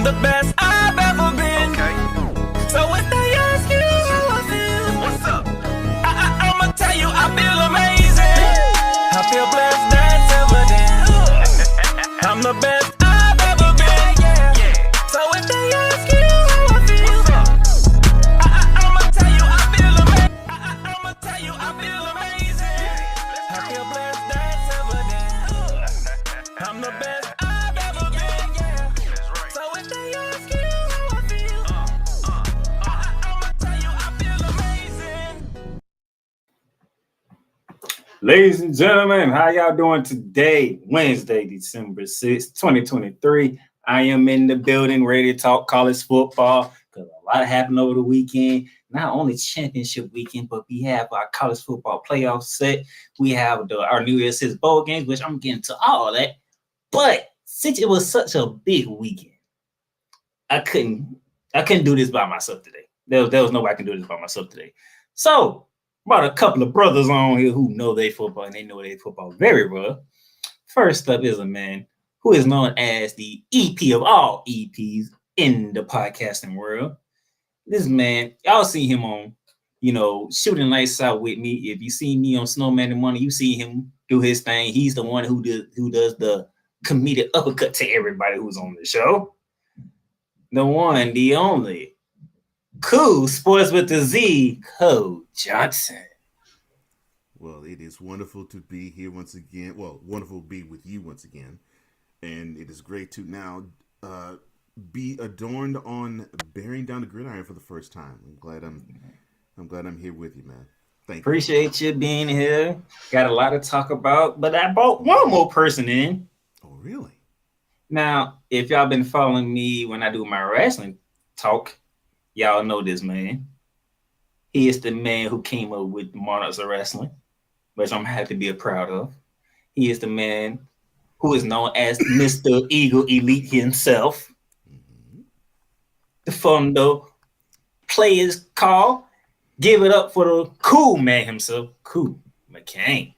I'm the best I've ever been. Okay. So if they ask you how I feel, what's up? I'ma tell you I feel amazing. I feel blessed, that's evident. I'm the best I've ever been. So if they ask you how I feel, what's up? I'ma tell you I feel amazing. I'ma tell you I feel amazing. I feel blessed, that's evident. I'm the best I've ever been. So if they ask you how I feel, I'ma tell you I feel amazing. Ladies and gentlemen, how y'all doing today? Wednesday, December 6th, 2023. I am in the building ready to talk college football because a lot happened over the weekend. Not only championship weekend, but we have our college football playoff set. We have our New Year's Six bowl games, which I'm getting to all that. But since it was such a big weekend, I couldn't do this by myself today. There was no way I can do this by myself today. So brought a couple of brothers on here who know their football and they know their football very well. First up is a man who is known as the EP of all EPs in the podcasting world. This man, y'all see him on, Shooting Lights Out with me. If you see me on Snowman and Money, you see him do his thing. He's the one who does the comedic uppercut to everybody who's on the show. The one, the only, Cool Sports with the Z, Cole Johnson. Well, it is wonderful to be here once again. Well, wonderful to be with you once again. And it is great to now be adorned on bearing down the gridiron for the first time. I'm glad I'm here with you, man. Thank you. Appreciate you being here. Got a lot to talk about, but I brought one more person in. Oh, really? Now, if y'all been following me when I do my wrestling talk, y'all know this man. He is the man who came up with the Monarchs of Wrestling, which I'm happy to be proud of. He is the man who is known as Mr. Eagle Elite himself. Mm-hmm. The Fundo players call. Give it up for the cool man himself, Cool McCain.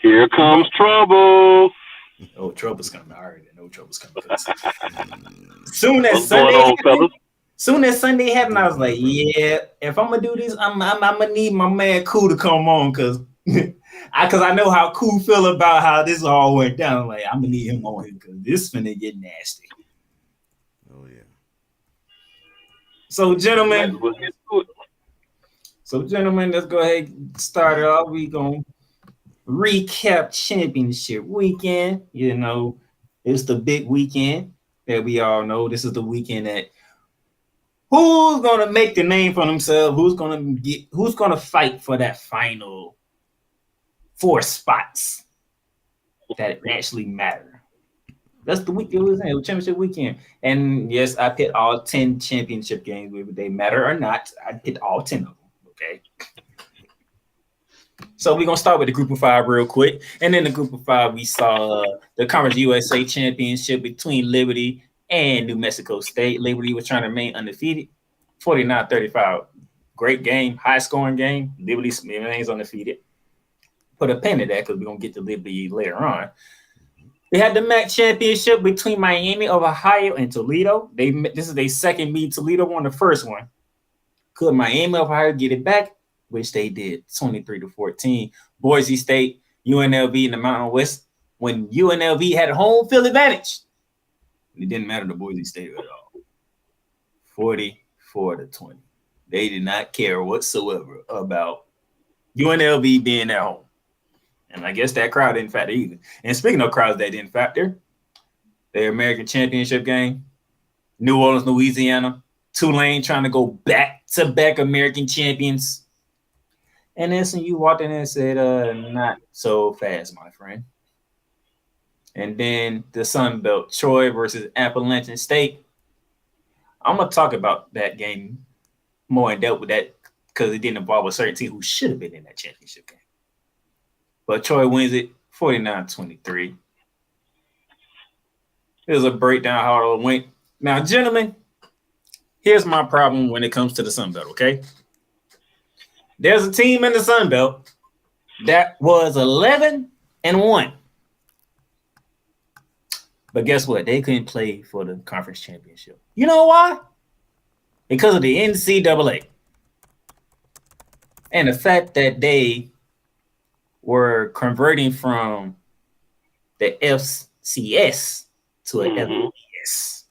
Here comes trouble. Oh, trouble's coming. I already know trouble's coming. Soon as Sunday happened, I was like, yeah, if I'm gonna do this, I'm gonna need my man Cool to come on because I know how Cool feel about how this all went down. Like, I'm gonna need him on here because this finna get nasty. Oh yeah. So gentlemen, let's go ahead and start it off. We gonna recap championship weekend. It's the big weekend that we all know. This is the weekend that who's gonna make the name for themselves, who's gonna fight for that final 4 spots that actually matter. That's the week it was in, championship weekend. And yes, I picked all 10 championship games, whether they matter or not. I picked all 10 of them. Okay. So we're going to start with the group of 5 real quick. And in the group of 5, we saw the Conference USA championship between Liberty and New Mexico State. Liberty was trying to remain undefeated. 49-35. Great game, high-scoring game. Liberty remains undefeated. Put a pin in that because we're going to get to Liberty later on. We had the MAC championship between Miami of Ohio and Toledo. This is their second meet. Toledo won the first one. Could Miami of Ohio get it back? Which they did, 23-14. Boise State, UNLV in the Mountain West, when UNLV had a home field advantage. It didn't matter to Boise State at all. 44-20. They did not care whatsoever about UNLV being at home. And I guess that crowd didn't factor either. And speaking of crowds that didn't factor, their American Championship game, New Orleans, Louisiana, Tulane trying to go back-to-back American champions. And then you walked in and said, not so fast, my friend. And then the Sun Belt, Troy versus Appalachian State. I'm going to talk about that game more in depth with that because it didn't involve a certain team who should have been in that championship game. But Troy wins it 49-23. It was a breakdown how it all went. Now, gentlemen, here's my problem when it comes to the Sun Belt, okay? There's a team in the Sun Belt that was 11-1. But guess what? They couldn't play for the conference championship. You know why? Because of the NCAA. And the fact that they were converting from the FCS to an FBS.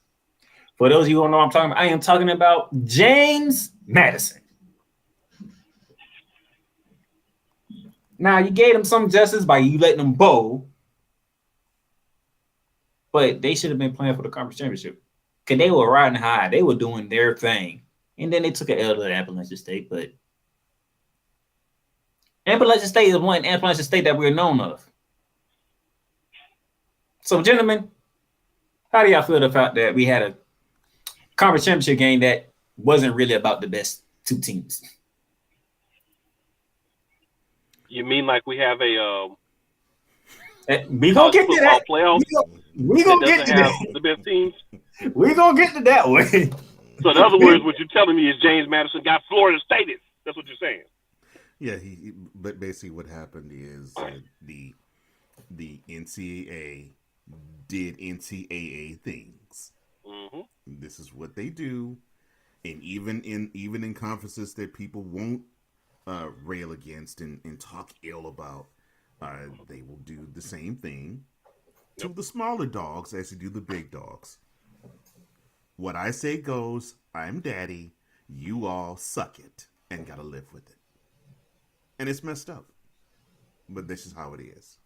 For those of you who don't know what I'm talking about, I am talking about James Madison. Now, you gave them some justice by you letting them bowl, but they should have been playing for the conference championship because they were riding high. They were doing their thing. And then they took an L to Appalachian State, but Appalachian State is one Appalachian State that we're known of. So, gentlemen, how do y'all feel about that? We had a conference championship game that wasn't really about the best two teams. You mean like we have a we gonna get to that playoff? We gonna get to that. The best teams. We gonna get to that one. So in other words, what you're telling me is James Madison got Florida Stated. That's what you're saying. Yeah, but basically what happened is the NCAA did NCAA things. Mm-hmm. This is what they do, and even in conferences that people won't rail against and talk ill about, they will do the same thing to the smaller dogs as they do the big dogs. What I say goes. I'm daddy. You all suck it and gotta live with it. And it's messed up, but this is how it is.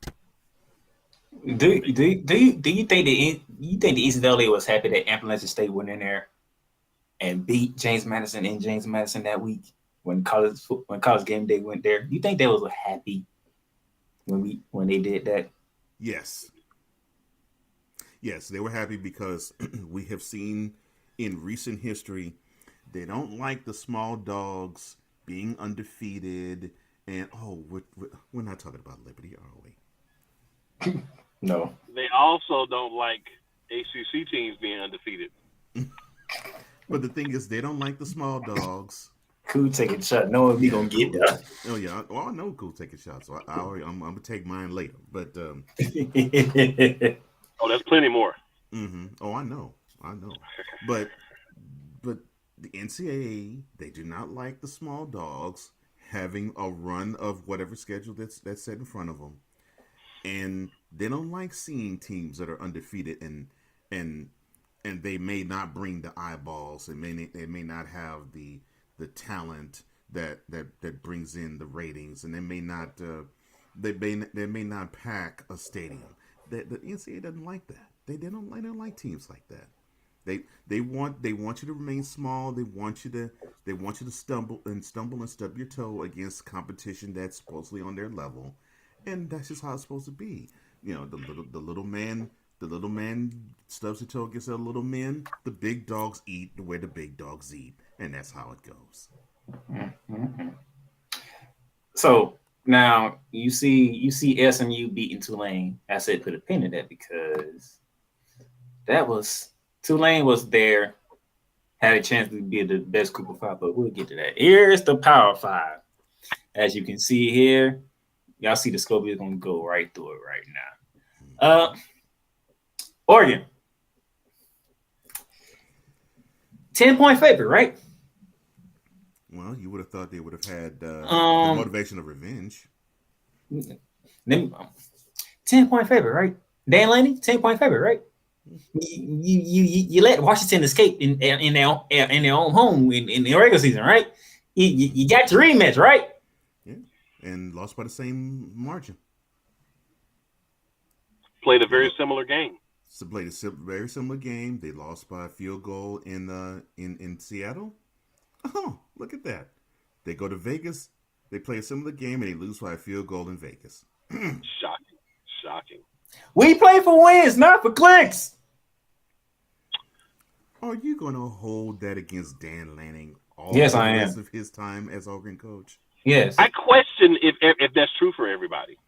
Do you think the NCAA was happy that Appalachian State went in there and beat James Madison in James Madison that week when college game day went there? You think they was happy when they did that? Yes, they were happy because we have seen in recent history they don't like the small dogs being undefeated. And we're not talking about Liberty, are we? No. They also don't like ACC teams being undefeated. But the thing is, they don't like the small dogs. Cool taking shot. No one be gonna get that. Oh yeah, well I know Cool taking shots. So I'm gonna take mine later. But oh, there's plenty more. Mm-hmm. Oh, I know. But the NCAA, they do not like the small dogs having a run of whatever schedule that's set in front of them, and they don't like seeing teams that are undefeated and they may not bring the eyeballs, and they may not have the talent that brings in the ratings, and they may not pack a stadium. The NCAA doesn't like that. They don't like teams like that. They want you to remain small. They want you to stumble and stub your toe against competition that's supposedly on their level, and that's just how it's supposed to be. You know, the little man stubs his toe against the little men. The big dogs eat where the big dogs eat, and that's how it goes. Mm-hmm. So now you see SMU beating Tulane. I said put a pin in that because that was. Tulane was there, had a chance to be the best group of five, but we'll get to that. Here's the Power Five. As you can see here, y'all see the scope. We're going to go right through it right now. Oregon. 10-point favorite, right? Well, you would have thought they would have had the motivation of revenge. 10-point favorite, right? Dan Laney, 10-point favorite, right? You let Washington escape in their own home in the regular season, right? You got your rematch, right? Yeah, and lost by the same margin. Played a very similar game. Played a very similar game. They lost by a field goal in Seattle. Oh, look at that! They go to Vegas. They play a similar game and they lose by a field goal in Vegas. Shocking. We play for wins, not for clicks. Are you going to hold that against Dan Lanning all the rest of his time as Oregon coach? Yes. I question if that's true for everybody,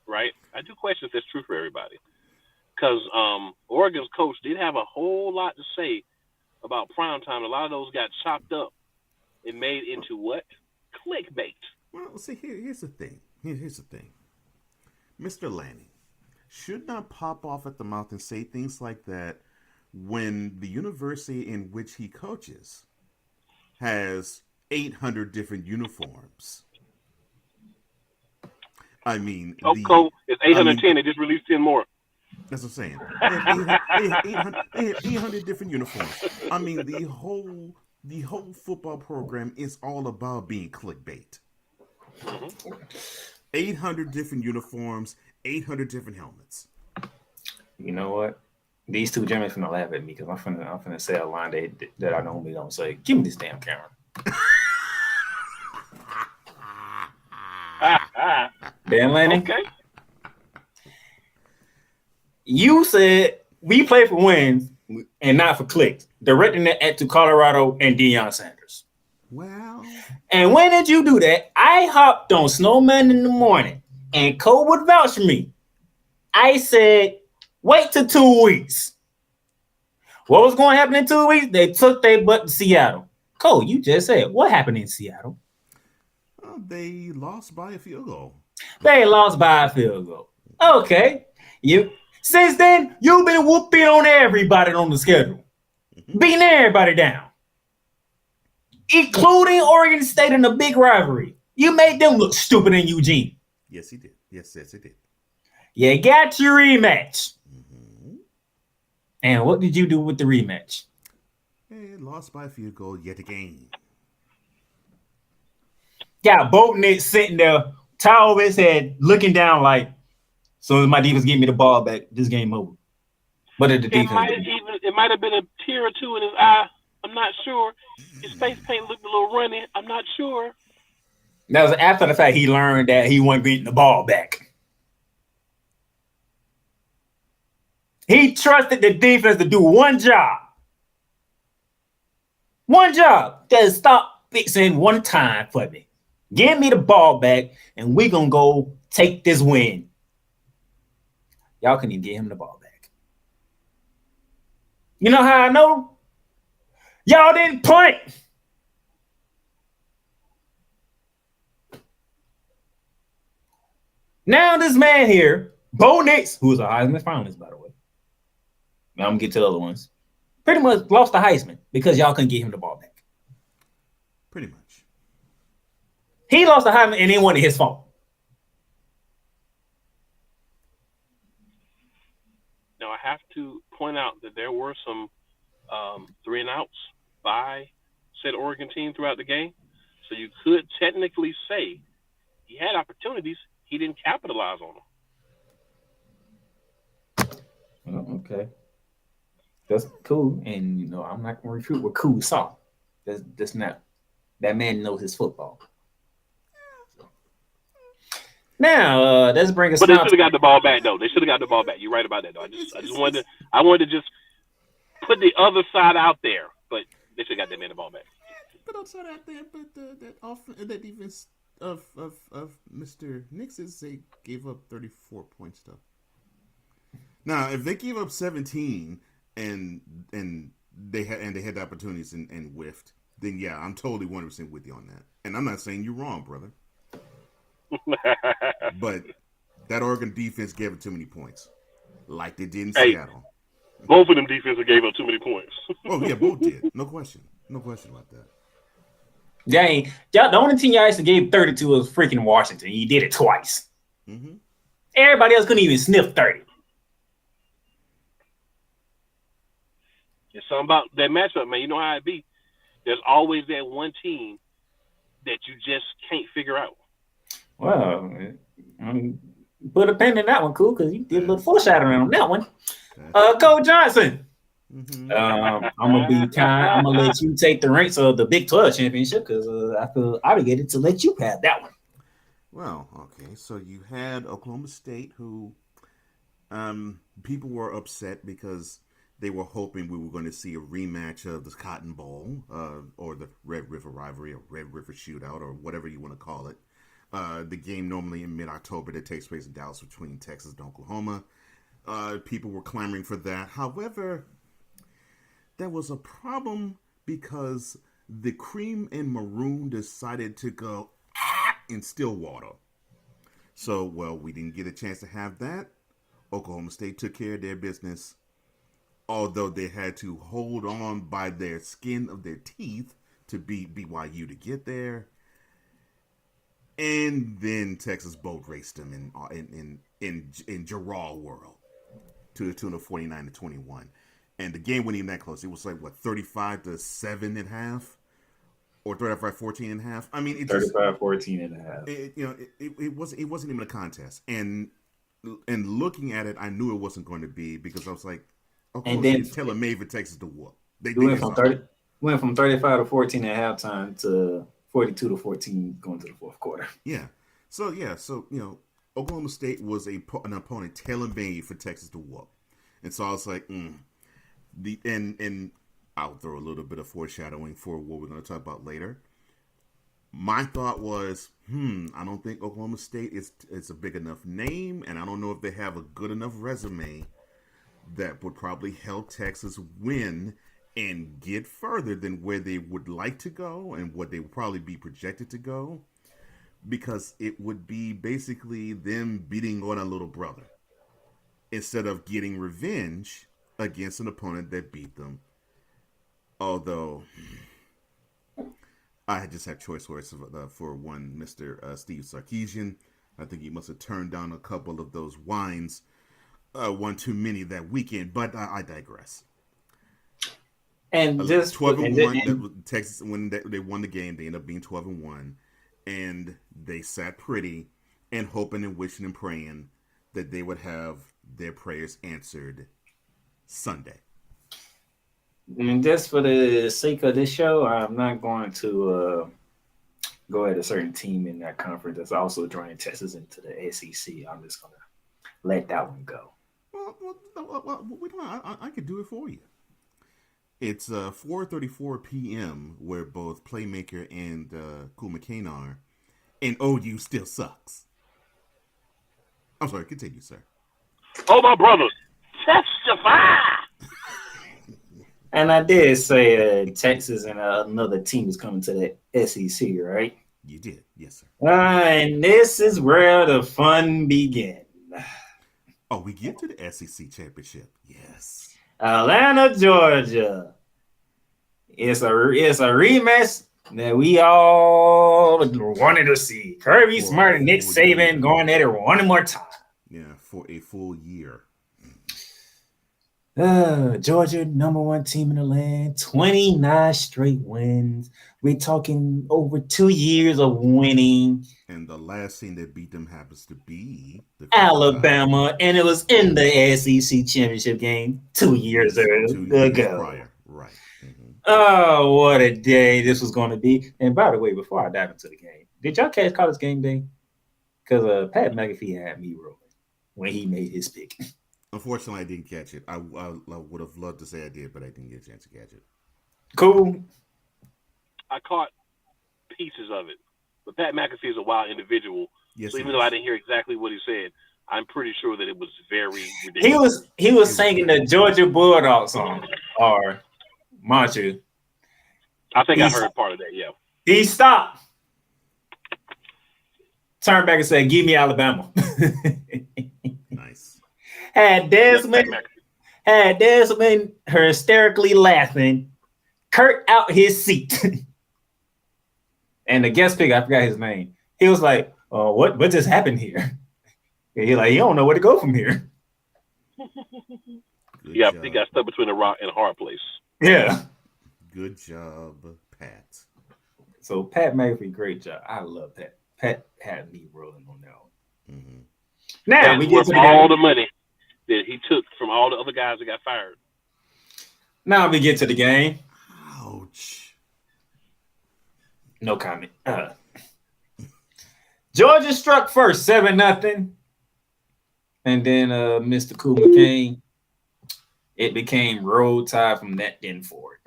right? I do question if that's true for everybody. Because Oregon's coach did have a whole lot to say about primetime. A lot of those got chopped up and made into what? Clickbait. Well, see, here's the thing. Here's the thing. Mr. Lanning should not pop off at the mouth and say things like that when the university in which he coaches has 800 different uniforms. I mean, Coco, it's 810. They just released 10 more. That's what I'm saying. They have 800 different uniforms. I mean, the whole football program is all about being clickbait. 800 different uniforms, 800 different helmets. You know what? These two gentlemen finna laugh at me because I'm finna say a line that I normally don't say. Give me this damn camera. Dan Lanning. Okay. You said we play for wins and not for clicks. Directing it to Colorado and Deion Sanders. Well, and when did you do that? I hopped on Snowman in the morning, and Cole would vouch for me. I said, wait till 2 weeks. What was going to happen in 2 weeks? They took their butt to Seattle. Cole, you just said, what happened in Seattle? They lost by a field goal. They lost by a field goal. Okay. Since then, you've been whooping on everybody on the schedule. Beating everybody down. Including Oregon State in a big rivalry. You made them look stupid in Eugene. Yes, he did. Yes, he did. You got your rematch. And what did you do with the rematch? They lost by a field goal yet again. Got both Knicks sitting there, towel over his head, looking down like, soon as my defense get me the ball back, this game over. But at the defense, it might have been a tear or two in his eye. I'm not sure. His face paint looked a little runny. I'm not sure. That was after the fact he learned that he wasn't getting the ball back. He trusted the defense to do one job. One job. Just stop fixing one time for me. Give me the ball back, and we're going to go take this win. Y'all couldn't even get him the ball back. You know how I know? Y'all didn't punt. Now this man here, Bo Nix, who is a Heisman finalist, by the way. Now I'm going to get to the other ones. Pretty much lost the Heisman because y'all couldn't get him the ball back. Pretty much. He lost the Heisman and it wasn't his fault. Now, I have to point out that there were some 3 and outs by said Oregon team throughout the game. So you could technically say he had opportunities. He didn't capitalize on them. Oh, okay. That's cool. And, I'm not going to recruit with cool salt. That's not. That man knows his football. Now, let's bring us. But they should have got the ball back, though. They should have got the ball back. You're right about that, though. I wanted to just put the other side out there, but they should have got that man the ball back. But outside out there, but that defense of Mr. Nix's, they gave up 34 points, though. Now, if they gave up 17 and they had the opportunities and whiffed, then yeah, I'm totally 100% with you on that. And I'm not saying you're wrong, brother. But that Oregon defense gave up too many points, like they did in Seattle. Both of them defenses gave up too many points. Oh yeah, both did. No question about that. Dang, the only team y'all used to give 32 was freaking Washington. You did it twice. Mm-hmm. Everybody else couldn't even sniff 30. It's something about that matchup, man. You know how it be. There's always that one team that you just can't figure out. Well, put a pin in that one, cool, because you did a little foreshadowing on that one. Coach Johnson. Mm-hmm. I'm gonna be kind. I'm gonna let you take the ranks of the Big 12 championship because I feel obligated to let you have that one. Well, okay. So you had Oklahoma State, who people were upset because they were hoping we were going to see a rematch of the Cotton Bowl or the Red River Rivalry or Red River Shootout or whatever you want to call it. The game normally in mid-October that takes place in Dallas between Texas and Oklahoma. People were clamoring for that. However, there was a problem because the Cream and Maroon decided to go in Stillwater. So, we didn't get a chance to have that. Oklahoma State took care of their business, although they had to hold on by their skin of their teeth to beat BYU to get there. And then Texas boat raced them in Gerard World to the tune of 49-21. And the game wasn't even that close. It was like, what, 35-7 at half? Or 35-14 and a half? I mean, it 35-14 and a half. It wasn't even a contest. And looking at it, I knew it wasn't going to be, because I was like, okay, it's tailor-made for Texas to whoop. They went from 35-14 at halftime to 42-14 going to the fourth quarter. Yeah. So Oklahoma State was an opponent tailor-made for Texas to whoop. And so I was like, and I'll throw a little bit of foreshadowing for what we're going to talk about later. My thought was, I don't think Oklahoma State is a big enough name, and I don't know if they have a good enough resume that would probably help Texas win and get further than where they would like to go and what they would probably be projected to go, because it would be basically them beating on a little brother instead of getting revenge against an opponent that beat them. Although I just have choice words for one, Mr. Steve Sarkisian. I think he must have turned down a couple of those wines, one too many that weekend, but I digress. And just 12-1, Texas, when they won the game, they ended up being 12-1, and they sat pretty and hoping and wishing and praying that they would have their prayers answered Sunday. And just for the sake of this show, I'm not going to go at a certain team in that conference that's also drawing Texas into the SEC. I'm just going to let that one go. Well, I could do it for you. It's 4:34 p.m. where both Playmaker and Cool McCain are, and OU still sucks. I'm sorry, continue, sir. Oh, my brother, testify! And I did say Texas and another team is coming to the SEC, right? You did, yes, sir. And this is where the fun begins. Oh, we get to the SEC championship, yes. Atlanta, Georgia. It's a rematch that we all wanted to see. Kirby Smart and Nick Saban going at it one more time. Yeah, for a full year. Georgia, number one team in the land, 29 straight wins. We're talking over 2 years of winning. And the last team that beat them happens to be Alabama, and it was in the SEC championship game 2 years ago. Prior. Right. Mm-hmm. Oh, what a day this was going to be. And by the way, before I dive into the game, did y'all catch College Game Day? Because Pat McAfee had me rolling when he made his pick. Unfortunately, I didn't catch it. I would have loved to say I did, but I didn't get a chance to catch it. Cool. I caught pieces of it. But Pat McAfee is a wild individual. Yes, so even though I didn't hear exactly what he said, I'm pretty sure that it was very ridiculous. He was singing the Georgia Bulldog song or mantra. I think I heard part of that, yeah. He stopped. Turned back and said, "Give me Alabama." Nice. Had Desmond hysterically laughing, Kurt out his seat. And the guest pick, I forgot his name. He was like, "Oh, what just happened here?" And he's like, "You don't know where to go from here." Yeah, he got stuck between a rock and a hard place. Yeah. Good job, Pat. So Pat McAfee, great job. I love that. Pat had me rolling on that one. Mm-hmm. Now we get to all the money that he took from all the other guys that got fired. Now we get to the game. Ouch. No comment. Georgia struck first, 7-0. And then Mr. Cool McCain, it became road tide from that then forward.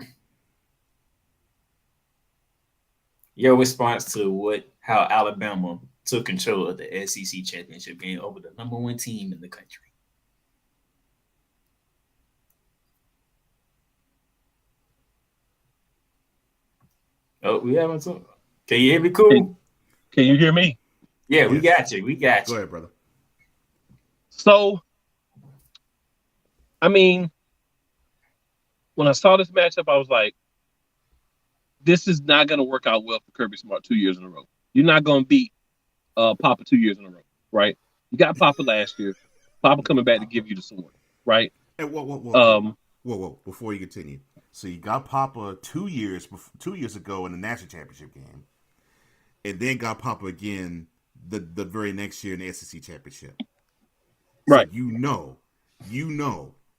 Your response to how Alabama took control of the SEC championship game over the number one team in the country? Oh, we having some. Can you hear me, Cool? Can you hear me? Yeah, we got you. We got you. Go ahead, brother. So I mean, when I saw this matchup, I was like, this is not going to work out well for Kirby Smart 2 years in a row. You're not going to beat Papa 2 years in a row, right? You got Papa last year. Papa coming back to give you the sword, right? And whoa! Before you continue, so you got Papa 2 years ago in the national championship game, and then got Papa again the very next year in the SEC championship. So right. you know,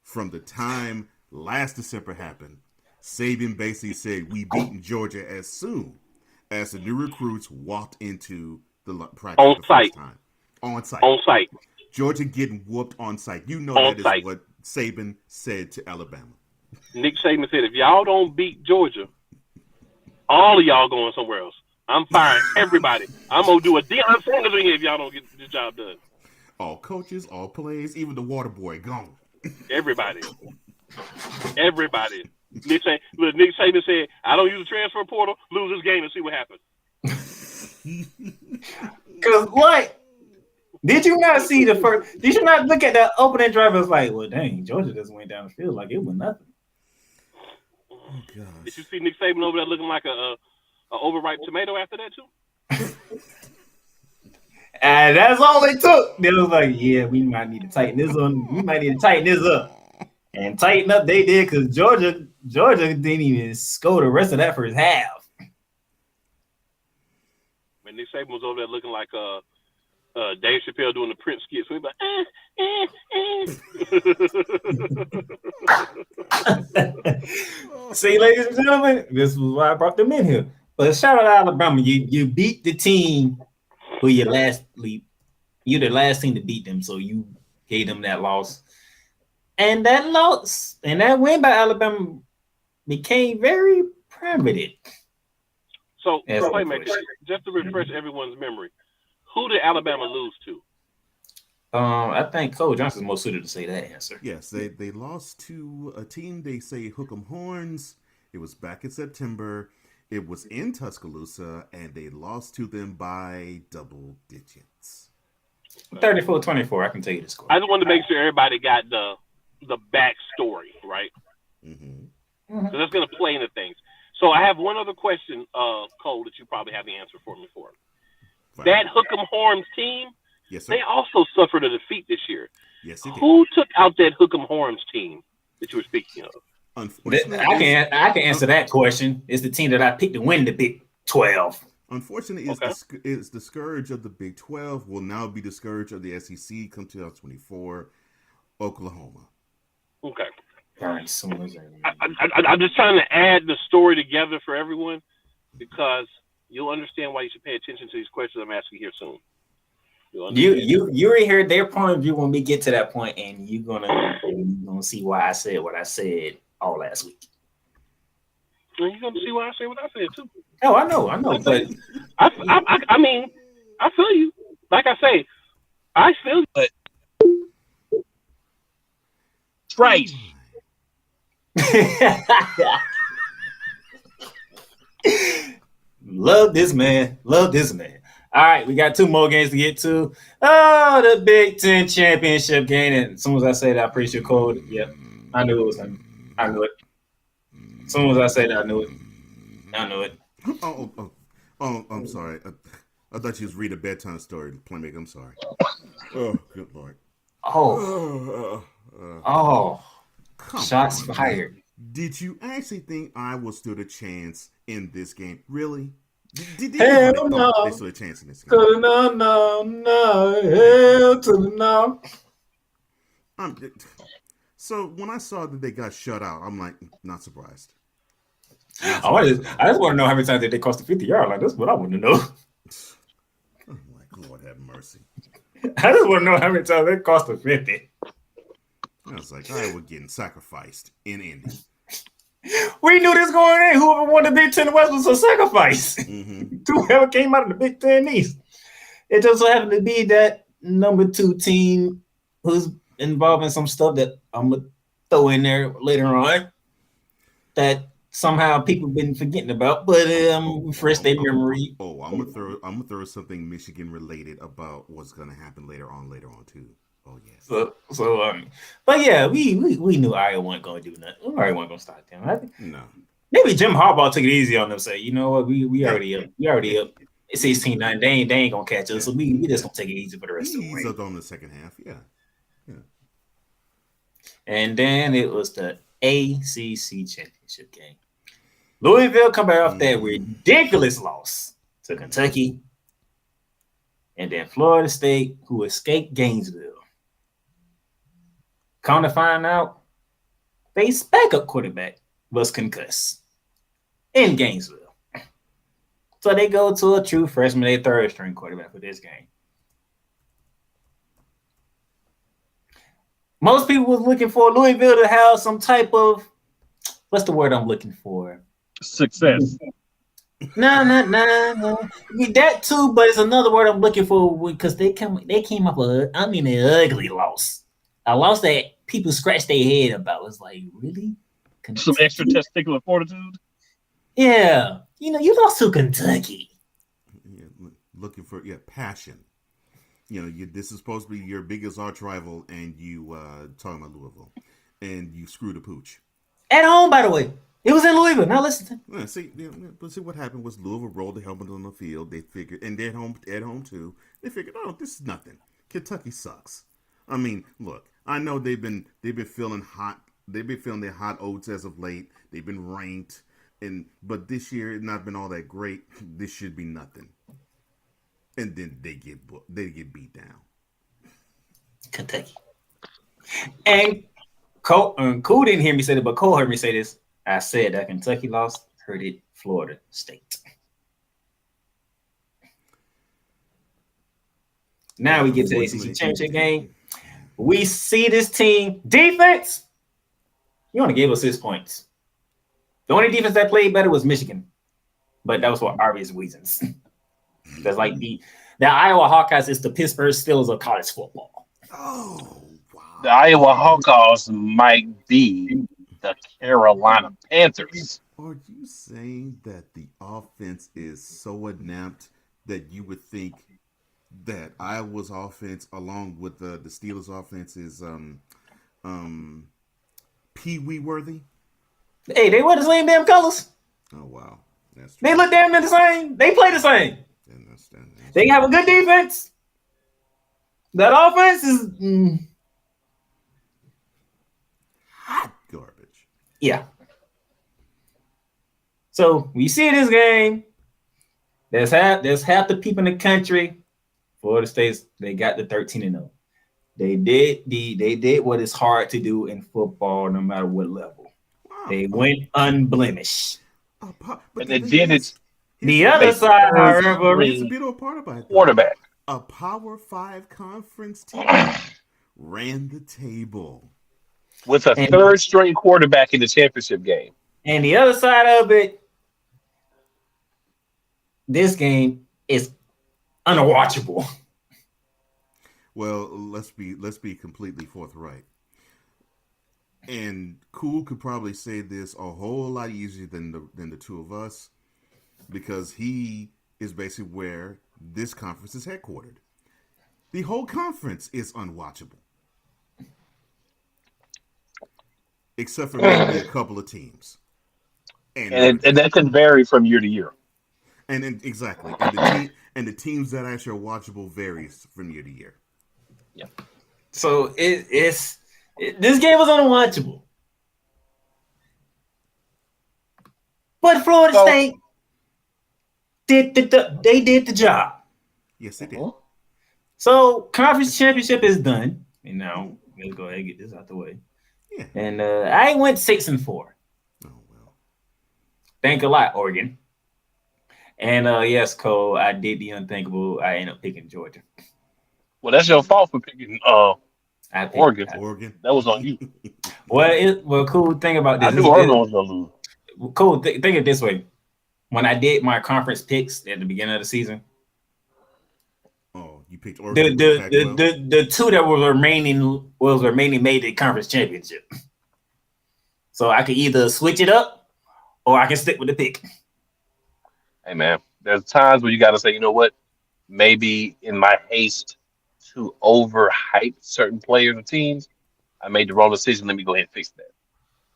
from the time last December happened, Saban basically said we beaten Georgia as soon as the new recruits walked into the practice on the site. first time. On site. On site. Georgia getting whooped on site. You know on that site. is what Saban said to Alabama. Nick Saban said, if y'all don't beat Georgia, all of y'all going somewhere else. I'm firing everybody. I'm going to do a Deion Sanders in here if y'all don't get the job done. All coaches, all players, even the water boy, gone. Everybody. Nick Saban said, I don't use the transfer portal, lose this game and see what happens. Because what? Did you not see the first? Did you not look at the opening drive? It was like, well, dang, Georgia just went down the field like it was nothing. Oh gosh! Did you see Nick Saban over there looking like a overripe tomato after that too? And that's all it took. They was like, yeah, we might need to tighten this on. We might need to tighten this up. And tighten up they did because Georgia didn't even score the rest of that first half. When Nick Saban was over there looking like Dave Chappelle doing the Prince skit, so he's like, See, ladies and gentlemen, this was why I brought them in here. But shout out to Alabama. You beat the team who you're the last team to beat them, so you gave them that loss. And that win by Alabama became very prominent. So, Playmaker, just to refresh everyone's memory, who did Alabama lose to? I think Cole Johnson's most suited to say that answer. Yes, they lost to a team they say Hook 'em Horns. It was back in September. It was in Tuscaloosa, and they lost to them by double digits. 34-24, I can tell you the score. I just wanted to make sure everybody got the backstory, right? Mm-hmm. So that's going to play into things. So I have one other question, Cole, that you probably have the answer for me for. Right. That Hook 'em Horns team, yes, sir. They also suffered a defeat this year. Yes, they did. Who took out that Hook 'em Horns team that you were speaking of? I can answer that question. It's the team that I picked to win the Big 12. Unfortunately, it's the scourge of the Big 12 will now be the scourge of the SEC come 2024, Oklahoma. Okay. All right, so I'm just trying to add the story together for everyone because you'll understand why you should pay attention to these questions I'm asking here soon. You already heard their point of view when we get to that point, and you're gonna see why I said what I said all last week. Well, you're gonna see why I said what I said too. Oh, I know, but I mean, I feel you. Like I say, I feel you. But right. Love this man. All right, we got 2 more games to get to. Oh, the Big Ten championship game. And as soon as I say that, I'm pretty sure Cole. Yep, I knew it was him. I knew it. As soon as I said that, I knew it. Oh, I'm sorry. I thought you was reading a bedtime story, Playmaker. I'm sorry. Oh, good Lord. Shots fired. Did you actually think I was stood a chance in this game? Really? Did Hell no. They stood a chance in this game? No. Hell to the no. So when I saw that they got shut out, I'm like, not surprised. I just want to know how many times did they cross the 50-yard line. That's what I want to know. I'm like, Lord have mercy. I just want to know how many times they crossed the 50. I was like, all right, we're getting sacrificed in Indy. We knew this going in. Whoever won the Big Ten West was a sacrifice. Mm-hmm. Whoever came out of the Big Ten East. It just so happened to be that number 2 team who's involved in some stuff that I'm going to throw in there later on that somehow people been forgetting about, but refresh their memory. I'm gonna throw something Michigan related about what's gonna happen later on too. Oh yes. But yeah, we knew Iowa wasn't going to do nothing. We already weren't going to stop them. I think No. maybe Jim Harbaugh took it easy on them. Say, you know what, we already up. We already up. It's 16-9. They ain't gonna catch us. So we just gonna take it easy for the rest of the way. He's up on the second half. Yeah. And then it was the ACC championship game. Louisville come back off that ridiculous loss to Kentucky. And then Florida State, who escaped Gainesville. Come to find out, they backup quarterback was concussed in Gainesville. So they go to a true freshman, their third string quarterback for this game. Most people was looking for Louisville to have some type of, what's the word I'm looking for? Success. No. That too, but it's another word I'm looking for because they came up with, an ugly loss. A loss that people scratch their head about. It's like, really? Some extra testicular fortitude? Yeah. You lost to Kentucky. Yeah, looking for passion. This is supposed to be your biggest arch rival, and you talking about Louisville, and you screwed the pooch. At home, by the way. It was in Louisville. Now listen. But see what happened was Louisville rolled the helmet on the field. They figured, and they're at home too. They figured, oh, this is nothing. Kentucky sucks. I mean, look, I know they've been feeling hot. They've been feeling their hot oats as of late. They've been ranked, but this year it's not been all that great. This should be nothing. And then they get beat down. Kentucky. And Cole didn't hear me say it, but Cole heard me say this. I said that Kentucky lost, heard it, Florida State. Now we get to the ACC championship game. We see this team defense. You only gave us 6 points. The only defense that played better was Michigan, but that was for obvious reasons. That's like the Iowa Hawkeyes is the Pittsburgh Steelers of college football. Oh, wow. The Iowa Hawkeyes might be the Carolina Panthers. Are you saying that the offense is so inept that you would think that Iowa's offense, along with the Steelers' offense, is pee-wee worthy? Hey, they wear the same damn colors. Oh wow, that's true. They look damn near the same. They play the same. They have a good defense. That offense is hot garbage. Yeah. So we see this game. There's half the people in the country. Florida State, they got the 13-0. They did what is hard to do in football, no matter what level. Wow. They went unblemished. But they did it. The other side, however, here's a beautiful part about it. Quarterback. A Power 5 conference team ran the table with a third string quarterback in the championship game. And the other side of it, this game is unwatchable. Well, let's be completely forthright. And Cool could probably say this a whole lot easier than the two of us, because he is basically where this conference is headquartered. The whole conference is unwatchable, except for maybe a couple of teams, and that can vary from year to year. And exactly, and the teams that actually are watchable varies from year to year. Yeah. So this game was unwatchable, but Florida State did the job. Yes, they did. So conference championship is done, and now let's go ahead and get this out the way. Yeah. And I went 6-4. Oh well. Thank a lot, Oregon. And yes, Cole, I did the unthinkable. I ended up picking Georgia. Well, that's your fault for picking Oregon. Oregon. That was on you. Well, cool thing about this. I knew Oregon was gonna lose. Cool. Think it this way. When I did my conference picks at the beginning of the season, you picked Oregon. The two that were remaining made the conference championship. So I could either switch it up or I can stick with the pick. Hey man, there's times where you got to say, you know what? Maybe in my haste to overhype certain players or teams, I made the wrong decision. Let me go ahead and fix that.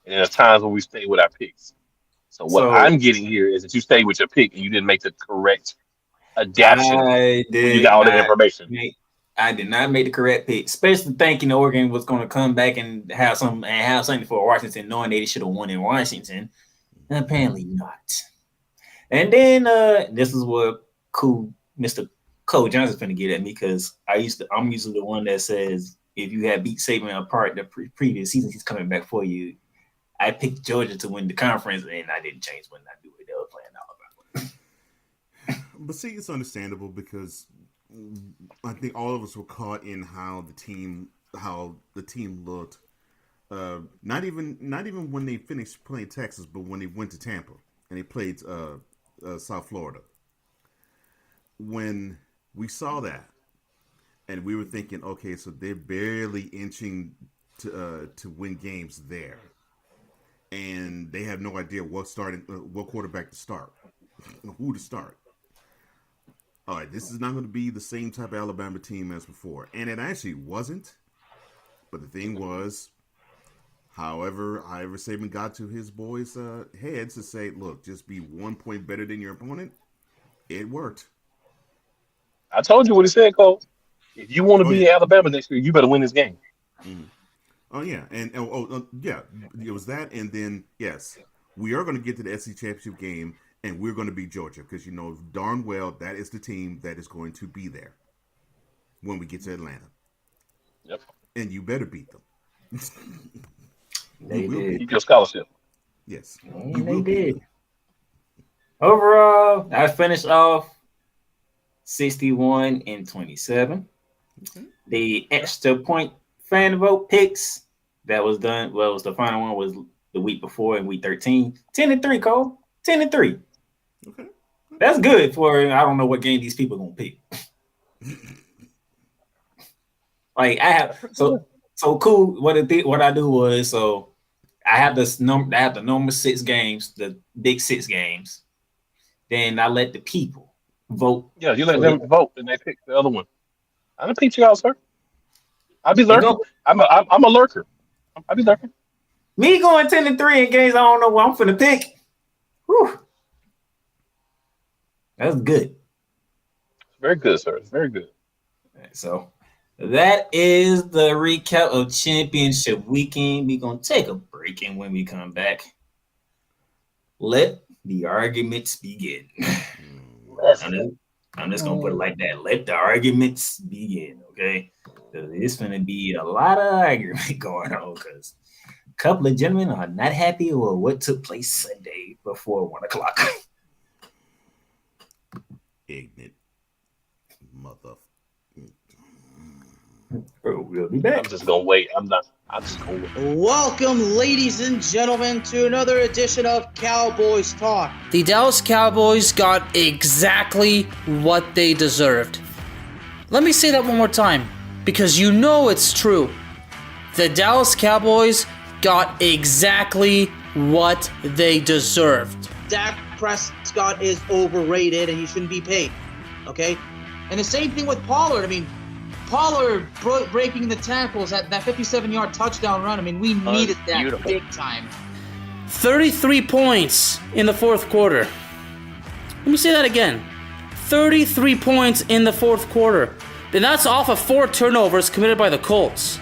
And there's times when we stay with our picks. So what So I'm getting here is that you stayed with your pick and you didn't make the correct adaptation I when you did got all that not information. make. I did not make the correct pick, especially thinking Oregon was going to come back and have something for Washington, knowing they should have won in Washington. And apparently not. And then this is what Mr. Cole Johnson's finna get at me because I'm usually the one that says if you have beat Saban apart the previous season, he's coming back for you. I picked Georgia to win the conference, and I didn't change when I do it. They were playing Alabama. But see, it's understandable because I think all of us were caught in how the team looked. Not even when they finished playing Texas, but when they went to Tampa and they played South Florida. When we saw that, and we were thinking, okay, so they're barely inching to win games there, and they have no idea what quarterback to start, who to start. All right, this is not going to be the same type of Alabama team as before, and it actually wasn't. But the thing was, however Saban got to his boys' heads to say, look, just be 1 point better than your opponent, it worked. I told you what he said, Cole. If you want to be in Alabama next year, you better win this game. Mm-hmm. Oh yeah, and yeah, it was that, and then yes, we are going to get to the SEC championship game, and we're going to beat Georgia because you know darn well that is the team that is going to be there when we get to Atlanta. Yep, and you better beat them. They did. Keep your scholarship. Yes, they did. Overall, I finished off 61-27. Okay. The extra point fan vote picks that was done. Well, the final one was the week before in week 13. 10-3, Cole. 10-3. Okay. That's good for I don't know what game these people are gonna pick. Like I have so cool. What I do was so I have the number 6 games, the big 6 games. Then I let the people vote. Yeah, you let them vote, and they pick the other one. I don't pick you out, sir. I'll be lurking. I'm a lurker. I'll be lurking. Me going 10-3 in games I don't know what I'm finna pick. Whew. That's good. Very good, sir. It's very good. So that is the recap of championship weekend. We're gonna take a break, and when we come back, let the arguments begin. I'm just gonna put it like that. Let the arguments begin, okay? It's gonna be a lot of argument going on because a couple of gentlemen are not happy with what took place Sunday before 1:00. Ignorant mother. We'll be back. I'm just gonna wait. I'm just gonna wait. Welcome, ladies and gentlemen, to another edition of Cowboys Talk. The Dallas Cowboys got exactly what they deserved. Let me say that one more time, because you know it's true. The Dallas Cowboys got exactly what they deserved. Dak Prescott is overrated and he shouldn't be paid, okay? And the same thing with Pollard. I mean, Pollard breaking the tackles at that 57-yard touchdown run. I mean, we needed that big time. 33 points in the fourth quarter. Let me say that again. 33 points in the fourth quarter. And that's off of 4 turnovers committed by the Colts.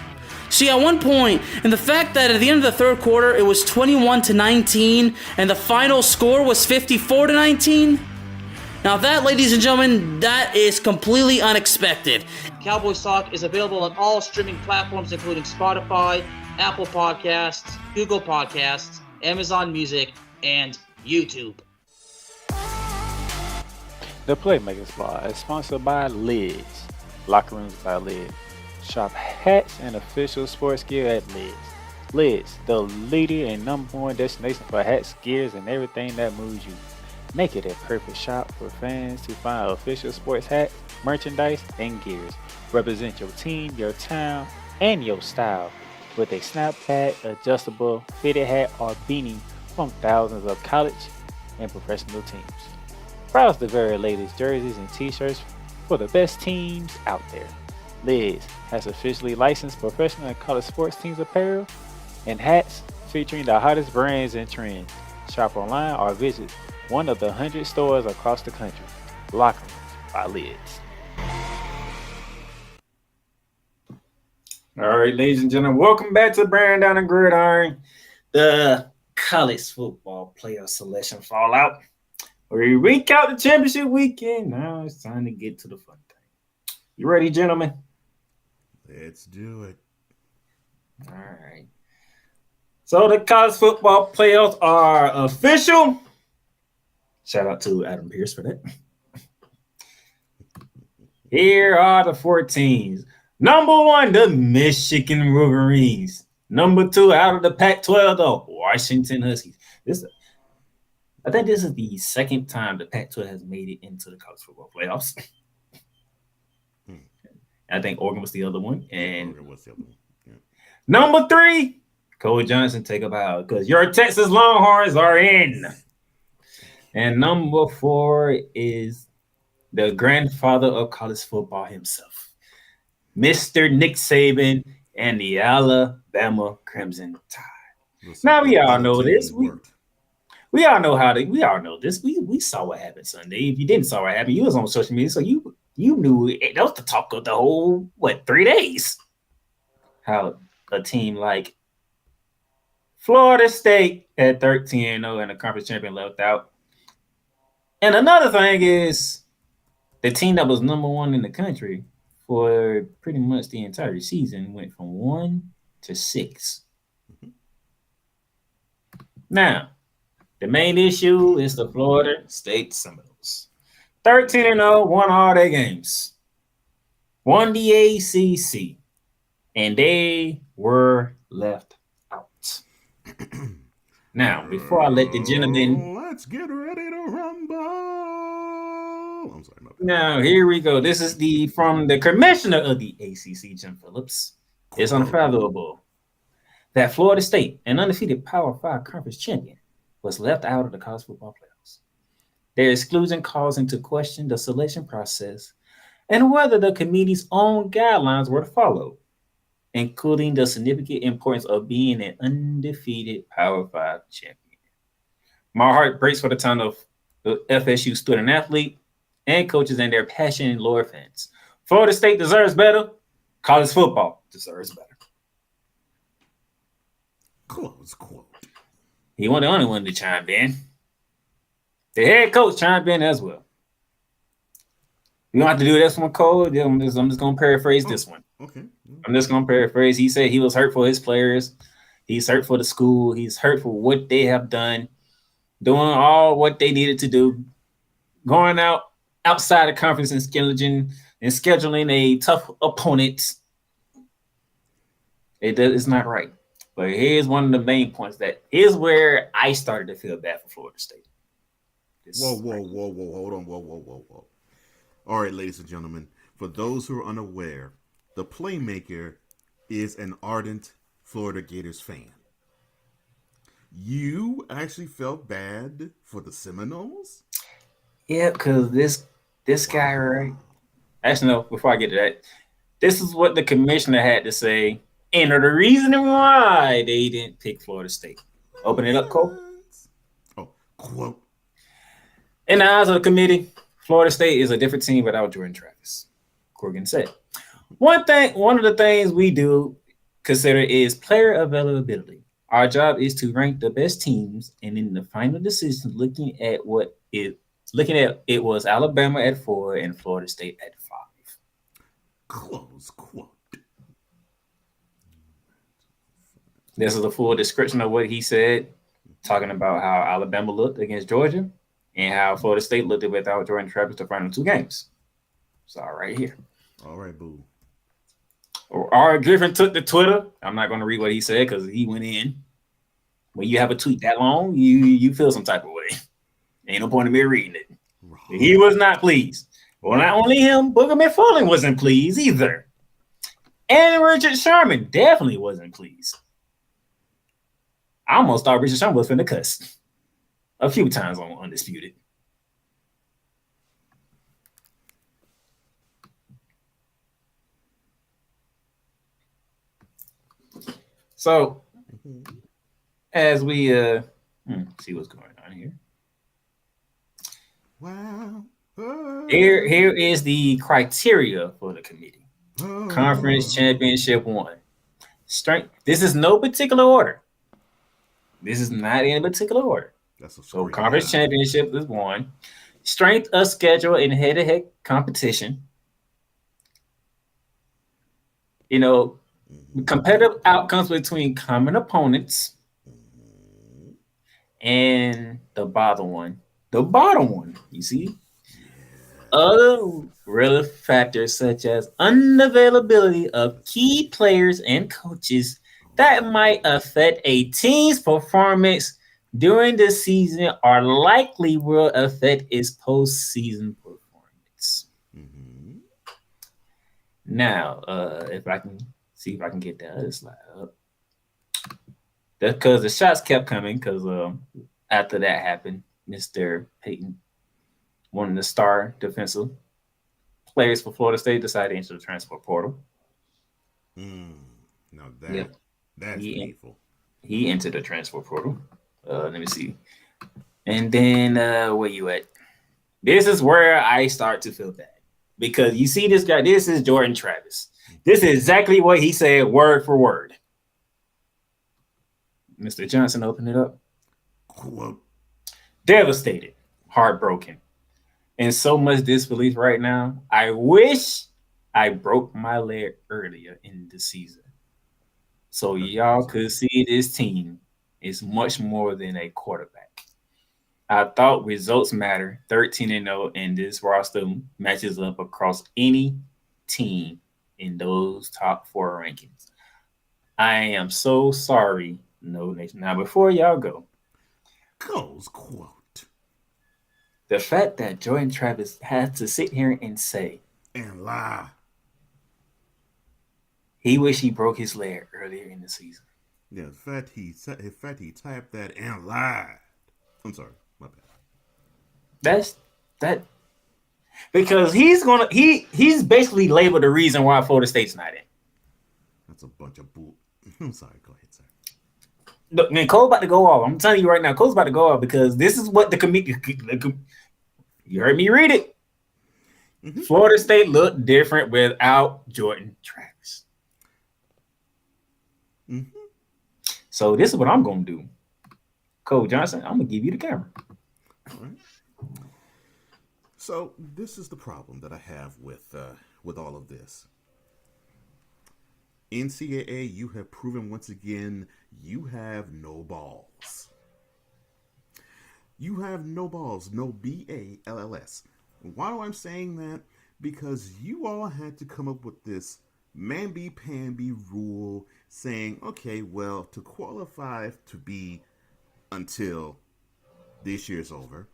See, at one point, and the fact that at the end of the third quarter, it was 21-19, and the final score was 54-19. Now that, ladies and gentlemen, that is completely unexpected. Cowboys Talk is available on all streaming platforms, including Spotify, Apple Podcasts, Google Podcasts, Amazon Music, and YouTube. The Playmaker Squad is sponsored by Lids. Locker Rooms by Lids. Shop hats and official sports gear at Lids. Lids, the leader and number 1 destination for hats, gears, and everything that moves you. Make it a perfect shop for fans to find official sports hats, merchandise, and gears. Represent your team, your town, and your style with a snapback, adjustable, fitted hat, or beanie from thousands of college and professional teams. Browse the very latest jerseys and t-shirts for the best teams out there. Lids has officially licensed professional and college sports teams apparel and hats featuring the hottest brands and trends. Shop online or visit one of the 100 stores across the country. Locker Rooms by Lids. All right, ladies and gentlemen, welcome back to Brand Down and Gridiron, the college football player selection fallout. We recount the championship weekend. Now it's time to get to the fun thing. You ready, gentlemen? Let's do it. All right. So the college football playoffs are official. Shout out to Adam Pierce for that. Here are the 4 teams. Number 1, the Michigan Wolverines. Number 2, out of the Pac-12, the Washington Huskies. I think this is the second time the Pac-12 has made it into the college football playoffs. I think Oregon was the other one. And Oregon was the other one. Yeah. Number 3, Cole Johnson, take a bow because your Texas Longhorns are in. And number 4 is the grandfather of college football himself, Mr. Nick Saban and the Alabama Crimson Tide. Listen, Now we all know this. worked. We all know we all know this. We saw what happened Sunday. If you didn't saw what happened, you was on social media, so you knew it. That was the talk of the whole 3 days. How a team like Florida State at 13-0 and the conference champion left out. And another thing is the team that was number 1 in the country for pretty much the entire season went from 1 to 6. Now, the main issue is the Florida State Seminoles. 13-0, won all their games. Won the ACC. And they were left out. Now, before I let the gentleman... Let's get ready to rumble. I'm sorry. Now, here we go. This is from the commissioner of the ACC, Jim Phillips. It's unfathomable that Florida State, an undefeated Power 5 conference champion, was left out of the college football playoffs. Their exclusion calls into question the selection process and whether the committee's own guidelines were followed, including the significant importance of being an undefeated Power 5 champion. My heart breaks for the town of the FSU student athlete and coaches and their passionate loyal fans. Florida State deserves better. College football deserves better. Close quote. He wasn't the only one to chime in. The head coach chimed in as well. We don't have to do this one, Cole. I'm just going to paraphrase this one. Okay. I'm just going to paraphrase. He said he was hurt for his players. He's hurt for the school. He's hurt for what they have done, doing all what they needed to do, going outside the conference and scheduling a tough opponent. It's not right. But here's one of the main points here's where I started to feel bad for Florida State. Whoa. Hold on. Whoa. All right, ladies and gentlemen, for those who are unaware, the Playmaker is an ardent Florida Gators fan. You actually felt bad for the Seminoles? Yeah, because this guy, right? Actually, no, before I get to that, this is what the commissioner had to say. And the reason why they didn't pick Florida State. Open it up, Cole. Oh, quote. In the eyes of the committee, Florida State is a different team without Jordan Travis, Corrigan said. One of the things we do consider is player availability. Our job is to rank the best teams, and in the final decision, looking at it was Alabama at 4 and Florida State at 5. Close quote. This is a full description of what he said, talking about how Alabama looked against Georgia and how Florida State looked without Jordan Travis the final 2 games. It's all right here. All right, boo. R. Griffin took to Twitter. I'm not going to read what he said because he went in. When you have a tweet that long, you feel some type of way. Ain't no point in me reading it. Right. He was not pleased. Well, not only him, Booger McFarland wasn't pleased either. And Richard Sherman definitely wasn't pleased. I almost thought Richard Sherman was finna cuss a few times on Undisputed. So as we see what's going on here. Wow. Here is the criteria for the committee. Conference championship 1. Strength. This is no particular order. This is not in a particular order. That's a So screen. conference championship is 1. Strength of schedule in head-to-head competition. You know, competitive outcomes between common opponents. And the bottom one. The bottom one, you see? Other relative factors such as unavailability of key players and coaches that might affect a team's performance during the season or likely will affect its postseason performance. Mm-hmm. Now, if I can see if I can get that other slide up. That's because the shots kept coming because after that happened, Mr. Peyton, one of the star defensive players for Florida State, decided to enter the transfer portal. Now that's painful. He entered the transfer portal. Let me see. And then where you at? This is where I start to feel bad. Because you see this guy, this is Jordan Travis. This is exactly what he said word for word. Mr. Johnson, open it up. Quote. Devastated, heartbroken, and so much disbelief right now. I wish I broke my leg earlier in the season. So y'all could see this team is much more than a quarterback. I thought results matter. 13-0, and this roster matches up across any team in those top 4 rankings. I am so sorry, No Nation. Now, before y'all go, Cole's quote. The fact that Jordan Travis had to sit here and say and lie. He wished he broke his leg earlier in the season. Yeah, the fact he typed that and lied. I'm sorry, my bad. That's that because he's basically labeled the reason why Florida State's not in. That's a bunch of bull. I'm sorry. Go ahead, sir. Look, man, Cole's about to go off. I'm telling you right now, Cole's about to go off because this is what the committee. You heard me read it. Mm-hmm. Florida State looked different without Jordan Travis. Mm-hmm. So this is what I'm going to do. Cole Johnson, I'm going to give you the camera. All right. So this is the problem that I have with all of this. NCAA, you have proven once again you have no balls. You have no balls, no BALLS. Why do I'm saying that? Because you all had to come up with this mamby-pamby rule saying, okay, well, to qualify to be until this year's over,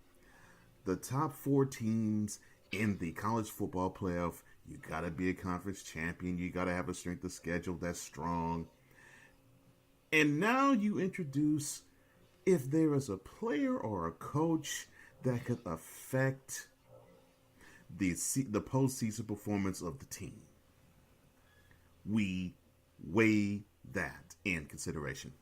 the top 4 teams in the college football playoff, you got to be a conference champion. You got to have a strength of schedule that's strong. And now you introduce if there is a player or a coach that could affect the postseason performance of the team. We weigh that in consideration.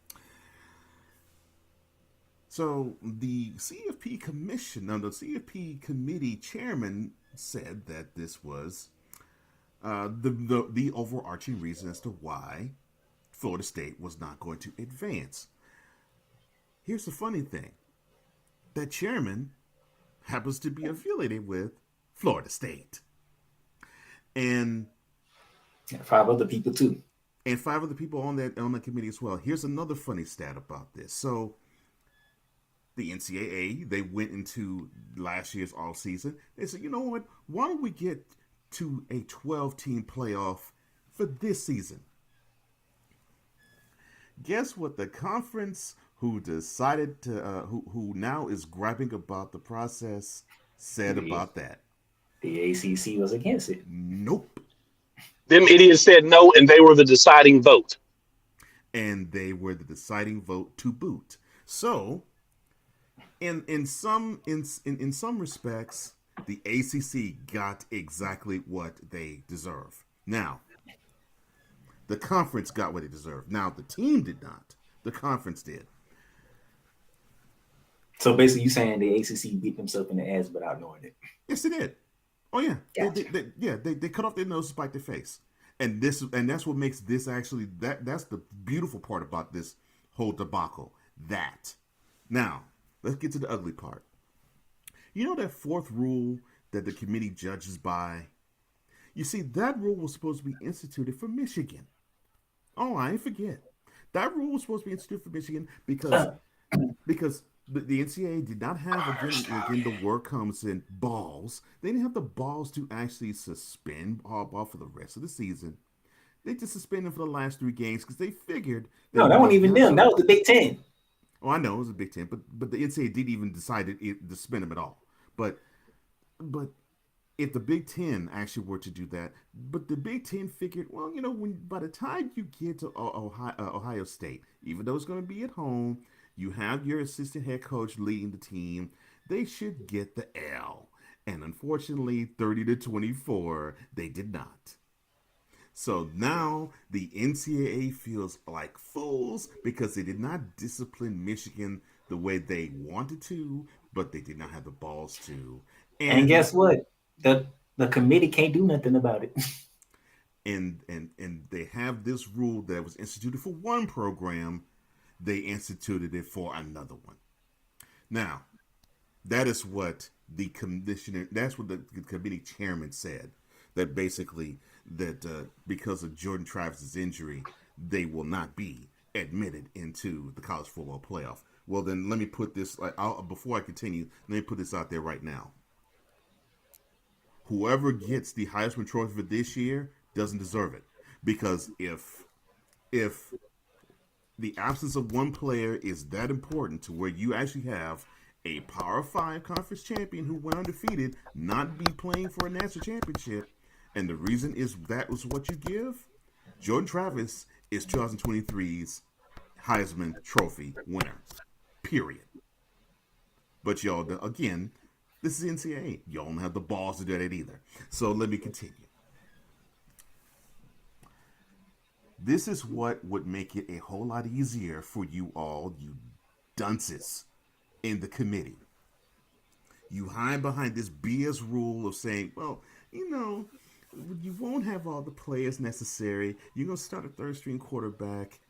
So the CFP the CFP committee chairman said that this was the overarching reason as to why Florida State was not going to advance. Here's the funny thing. That chairman happens to be affiliated with Florida State. And 5 other people too. And 5 other people on the committee as well. Here's another funny stat about this. So the NCAA, they went into last year's offseason. They said, you know what? Why don't we get to a 12-team playoff for this season? Guess what the conference who decided to, who now is griping about the process said about that? The ACC was against it. Nope. Them idiots said no, and they were the deciding vote. And they were the deciding vote to boot. So, in some respects, the ACC got exactly what they deserve. Now, The conference got what it deserved. Now, the team did not. The conference did. So basically, you saying the ACC beat themselves in the ass without knowing it? Yes, they did. Oh yeah, Gotcha. they cut off their nose to spite their face, and that's what makes this actually that's the beautiful part about this whole debacle. That now let's get to the ugly part. You know that fourth rule that the committee judges by? You see, that rule was supposed to be instituted for Michigan. Oh, I ain't forget. That rule was supposed to be instituted for Michigan because the NCAA did not have, again, the word comes in, balls. They didn't have the balls to actually suspend hardball for the rest of the season. They just suspended him for the last 3 games because they figured No, that wasn't even them. That was the Big Ten. Oh, I know it was a Big Ten, but the NCAA didn't even decide to suspend him at all. But if the Big Ten actually were to do that, but the Big Ten figured, well, you know, by the time you get to Ohio State, even though it's going to be at home, you have your assistant head coach leading the team, they should get the L. And unfortunately, 30-24, they did not. So now the NCAA feels like fools because they did not discipline Michigan the way they wanted to, but they did not have the balls to. And guess what? The committee can't do nothing about it. And they have this rule that was instituted for one program, they instituted it for another one. Now, that is what the commissioner, that's what the committee chairman said, that basically that because of Jordan Travis's injury, they will not be admitted into the college football playoff. Well, then let me put this, before I continue, let me put this out there right now. Whoever gets the Heisman Trophy for this year doesn't deserve it. Because if the absence of one player is that important to where you actually have a Power 5 conference champion who went undefeated not be playing for a national championship, and the reason is that was what you give, Jordan Travis is 2023's Heisman Trophy winner. Period. But y'all, again, this is NCAA. Y'all don't have the balls to do that either. So let me continue. This is what would make it a whole lot easier for you all, you dunces in the committee. You hide behind this BS rule of saying, well, you know, you won't have all the players necessary. You're going to start a third-string quarterback.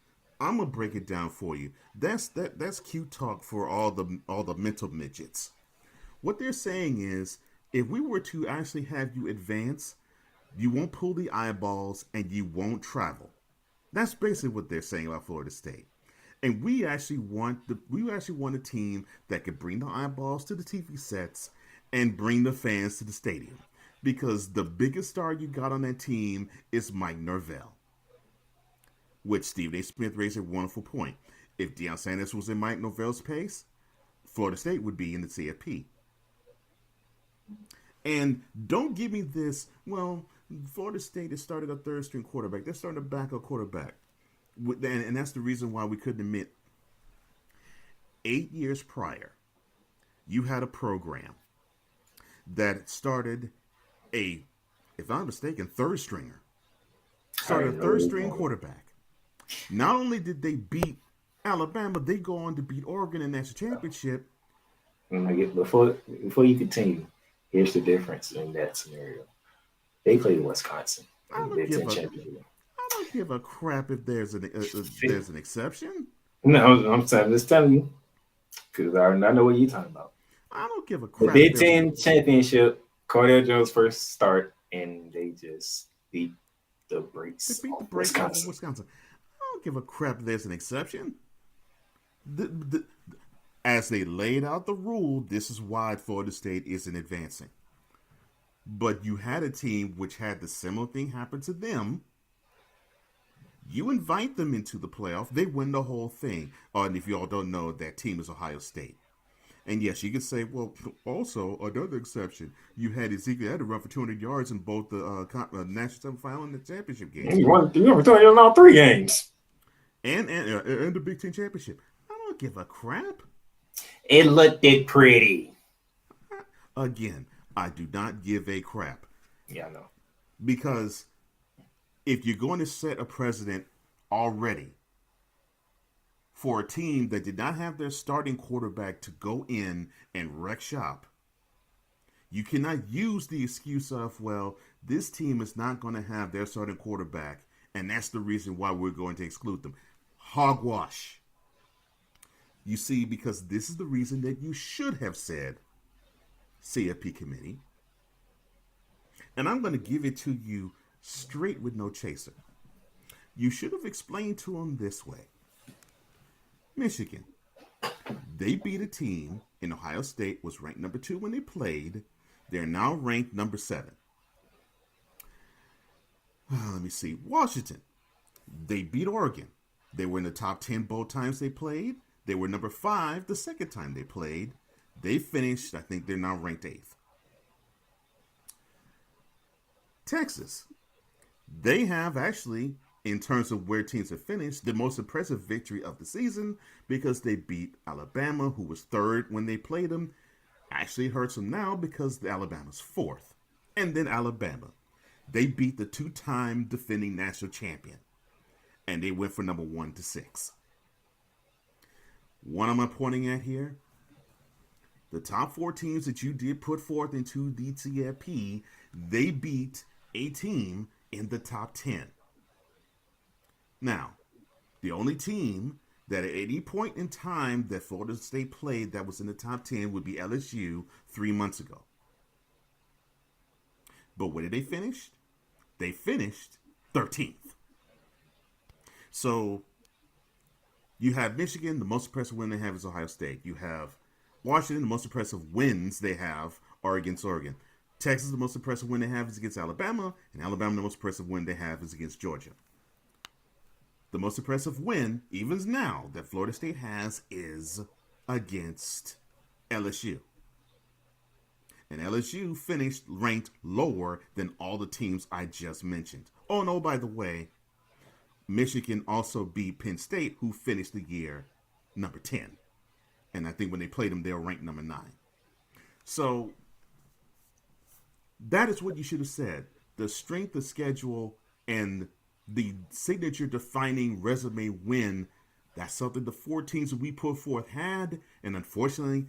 I'm going to break it down for you. That's cute talk for all the mental midgets. What they're saying is, if we were to actually have you advance, you won't pull the eyeballs and you won't travel. That's basically what they're saying about Florida State. And we actually want a team that could bring the eyeballs to the TV sets and bring the fans to the stadium. Because the biggest star you got on that team is Mike Norvell. Which Stephen A. Smith raised a wonderful point. If Deion Sanders was in Mike Norvell's pace, Florida State would be in the CFP. And don't give me this, well, Florida State has started a third-string quarterback. They're starting a backup quarterback. And that's the reason why we couldn't admit 8 years prior, you had a program that started if I'm not mistaken, third-stringer. Started a third-string quarterback. Not only did they beat Alabama, they go on to beat Oregon in the national championship. Before you continue, here's the difference in that scenario. They played Wisconsin. I don't give a crap if there's an exception. No, I'm just telling you because I know what you're talking about. I don't give a crap. The Big Ten championship, Cordell Jones' first start, and they just beat the brakes. They beat the brakes off of Wisconsin. I don't give a crap if there's an exception. As they laid out the rule, this is why Florida State isn't advancing. But you had a team which had the similar thing happen to them. You invite them into the playoff, they win the whole thing. And if you all don't know, that team is Ohio State. And yes, you could say, well, also, another exception, you had Ezekiel had to run for 200 yards in both the national semifinal and the championship games. You run for 200 yards in all 3 games. And the Big Ten championship. I don't give a crap. It looked pretty. Again, I do not give a crap. Yeah, I know. Because if you're going to set a precedent already for a team that did not have their starting quarterback to go in and wreck shop, you cannot use the excuse of, well, this team is not going to have their starting quarterback, and that's the reason why we're going to exclude them. Hogwash. You see, because this is the reason that you should have said, CFP committee, and I'm going to give it to you straight with no chaser. You should have explained to them this way. Michigan, they beat a team in Ohio State, was ranked number 2 when they played. They're now ranked number 7. Let me see. Washington, they beat Oregon. They were in the top 10 both times they played. They were number 5 the second time they played. They finished, I think they're now ranked 8th. Texas, they have actually, in terms of where teams have finished, the most impressive victory of the season because they beat Alabama, who was 3rd when they played them. Actually, it hurts them now because Alabama's 4th. And then Alabama, they beat the 2-time defending national champion. And they went from number 1 to 6. What am I pointing at here? The top 4 teams that you did put forth into the CFP, they beat a team in the top 10. Now, the only team that at any point in time that Florida State played that was in the top 10 would be LSU 3 months ago. But where did they finish? They finished 13th. So you have Michigan, the most impressive win they have is Ohio State. You have Washington, the most impressive wins they have are against Oregon. Texas, the most impressive win they have is against Alabama. And Alabama, the most impressive win they have is against Georgia. The most impressive win, even now, that Florida State has is against LSU. And LSU finished ranked lower than all the teams I just mentioned. Oh, no, by the way, Michigan also beat Penn State, who finished the year number 10. And I think when they played them, they were ranked number 9. So that is what you should have said. The strength of schedule and the signature defining resume win, that's something the 4 teams that we put forth had. And unfortunately,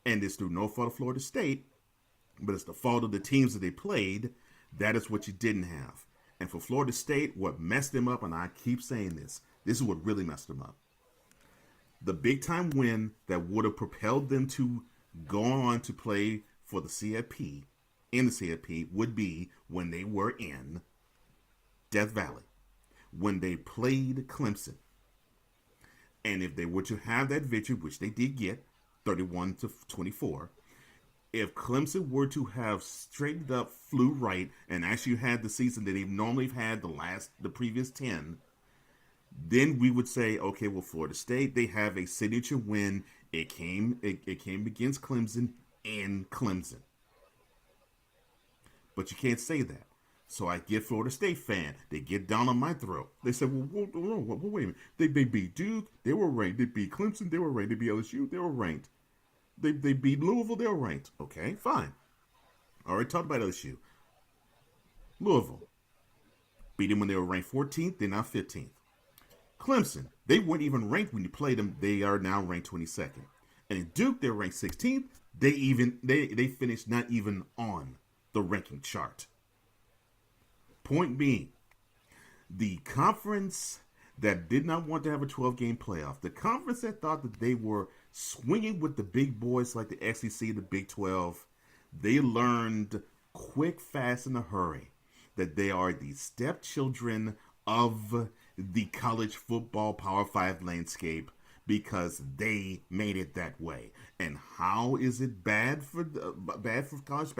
and it's through no fault of Florida State, but it's the fault of the teams that they played, that is what you didn't have. And for Florida State, what messed them up, and I keep saying this is what really messed them up. The big-time win that would have propelled them to go on to play for the CFP, in the CFP, would be when they were in Death Valley, when they played Clemson. And if they were to have that victory, which they did get, 31-24, if Clemson were to have straightened up, flew right, and actually had the season that they've normally had the previous 10, then we would say, okay, well, Florida State, they have a signature win. It came against Clemson in Clemson. But you can't say that. So I get Florida State fan. They get down on my throat. They said, well, wait a minute. They beat Duke. They were ranked. They beat Clemson. They were ranked. They beat LSU. They were ranked. They beat Louisville. They were ranked. Okay, fine. Already talked about LSU. Louisville. Beat them when they were ranked 14th. They're now 15th. Clemson. They weren't even ranked when you played them. They are now ranked 22nd. And in Duke, they're ranked 16th. They finished not even on the ranking chart. Point being, the conference that did not want to have a 12-game playoff, the conference that thought that they were swinging with the big boys like the SEC, the Big 12, they learned quick, fast, in a hurry that they are the stepchildren of the college football Power 5 landscape because they made it that way. And how is it bad for college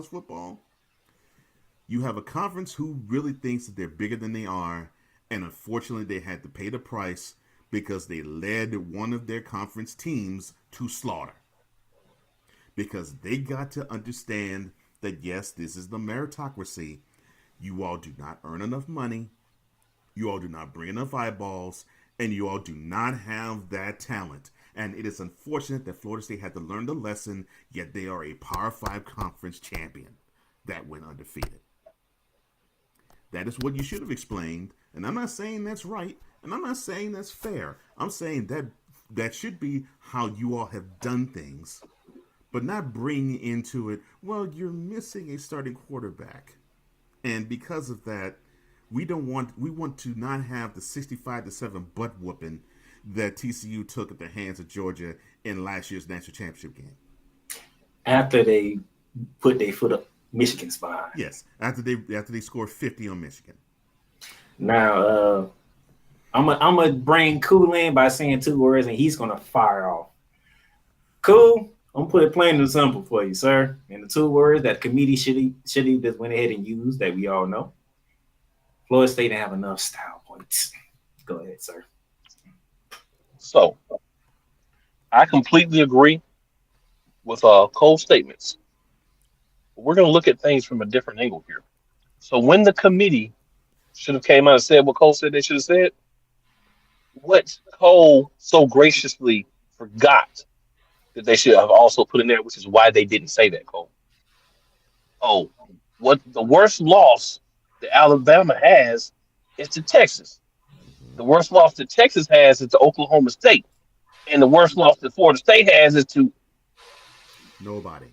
football? You have a conference who really thinks that they're bigger than they are, and unfortunately they had to pay the price because they led one of their conference teams to slaughter. Because they got to understand that, yes, this is the meritocracy. You all do not earn enough money. You all do not bring enough eyeballs, and you all do not have that talent. And it is unfortunate that Florida State had to learn the lesson, yet they are a Power 5 conference champion that went undefeated. That is what you should have explained. And I'm not saying that's right, and I'm not saying that's fair. I'm saying that should be how you all have done things, but not bring into it, well, you're missing a starting quarterback. And because of that, we want to not have the 65-7 butt whooping that TCU took at the hands of Georgia in last year's national championship game. After they put their foot up Michigan's spine. Yes, after they scored 50 on Michigan. Now, I'm gonna bring Cool in by saying 2 words, and he's gonna fire off. Cool. I'm gonna put it plain and simple for you, sir. And the 2 words that committee should have just went ahead and used that we all know. Florida State didn't have enough style points. Go ahead, sir. So, I completely agree with Cole's statements. We're going to look at things from a different angle here. So, when the committee should have came out and said what Cole said they should have said, what Cole so graciously forgot that they should have also put in there, which is why they didn't say that, Cole. Oh, what the worst loss that Alabama has is to Texas. The worst loss that Texas has is to Oklahoma State. And the worst loss that Florida State has is to nobody.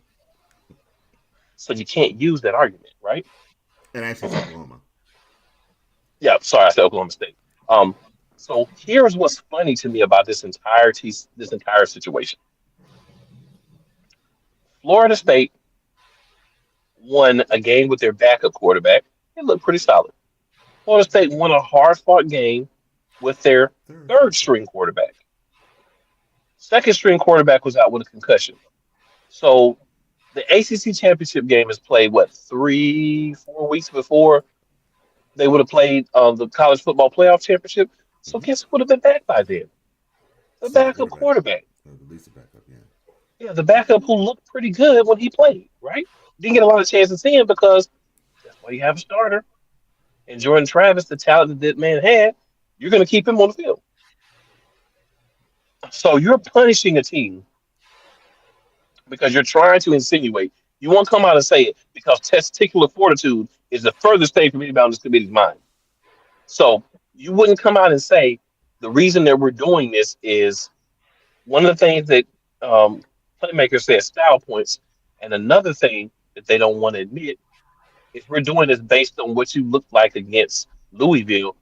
So you can't use that argument, right? And actually, it's Oklahoma. Yeah, sorry, I said Oklahoma State. So here's what's funny to me about this entire situation. Florida State won a game with their backup quarterback. It looked pretty solid. Florida State won a hard-fought game with their third-string quarterback. Second-string quarterback was out with a concussion. So the ACC championship game is played, 3-4 weeks before they would have played the college football playoff championship. So guess who would have been back by then? The backup quarterback. At least the backup, yeah. Yeah, the backup who looked pretty good when he played, right? Didn't get a lot of chances to see him because that's why you have a starter. And Jordan Travis, the talent that man had, you're going to keep him on the field. So you're punishing a team because you're trying to insinuate. You won't come out and say it because testicular fortitude is the furthest thing from anybody on this committee's mind. So you wouldn't come out and say the reason that we're doing this is one of the things that Playmaker said style points, and another thing that they don't want to admit is we're doing this based on what you look like against Louisville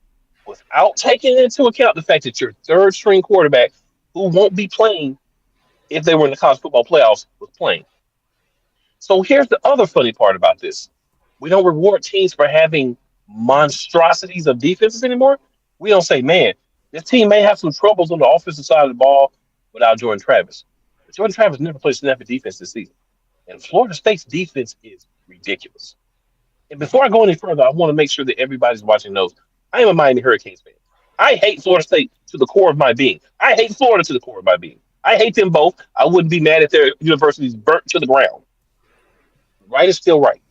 without taking into account the fact that your third string quarterback who won't be playing if they were in the college football playoffs was playing. So here's the other funny part about this. We don't reward teams for having monstrosities of defenses anymore. We don't say, man, this team may have some troubles on the offensive side of the ball without Jordan Travis. But Jordan Travis never played snap of defense this season. And Florida State's defense is ridiculous. And before I go any further, I want to make sure that everybody's watching knows I am a Miami Hurricanes fan. I hate Florida State to the core of my being. I hate Florida to the core of my being. I hate them both. I wouldn't be mad if their universities burnt to the ground. Right is still right.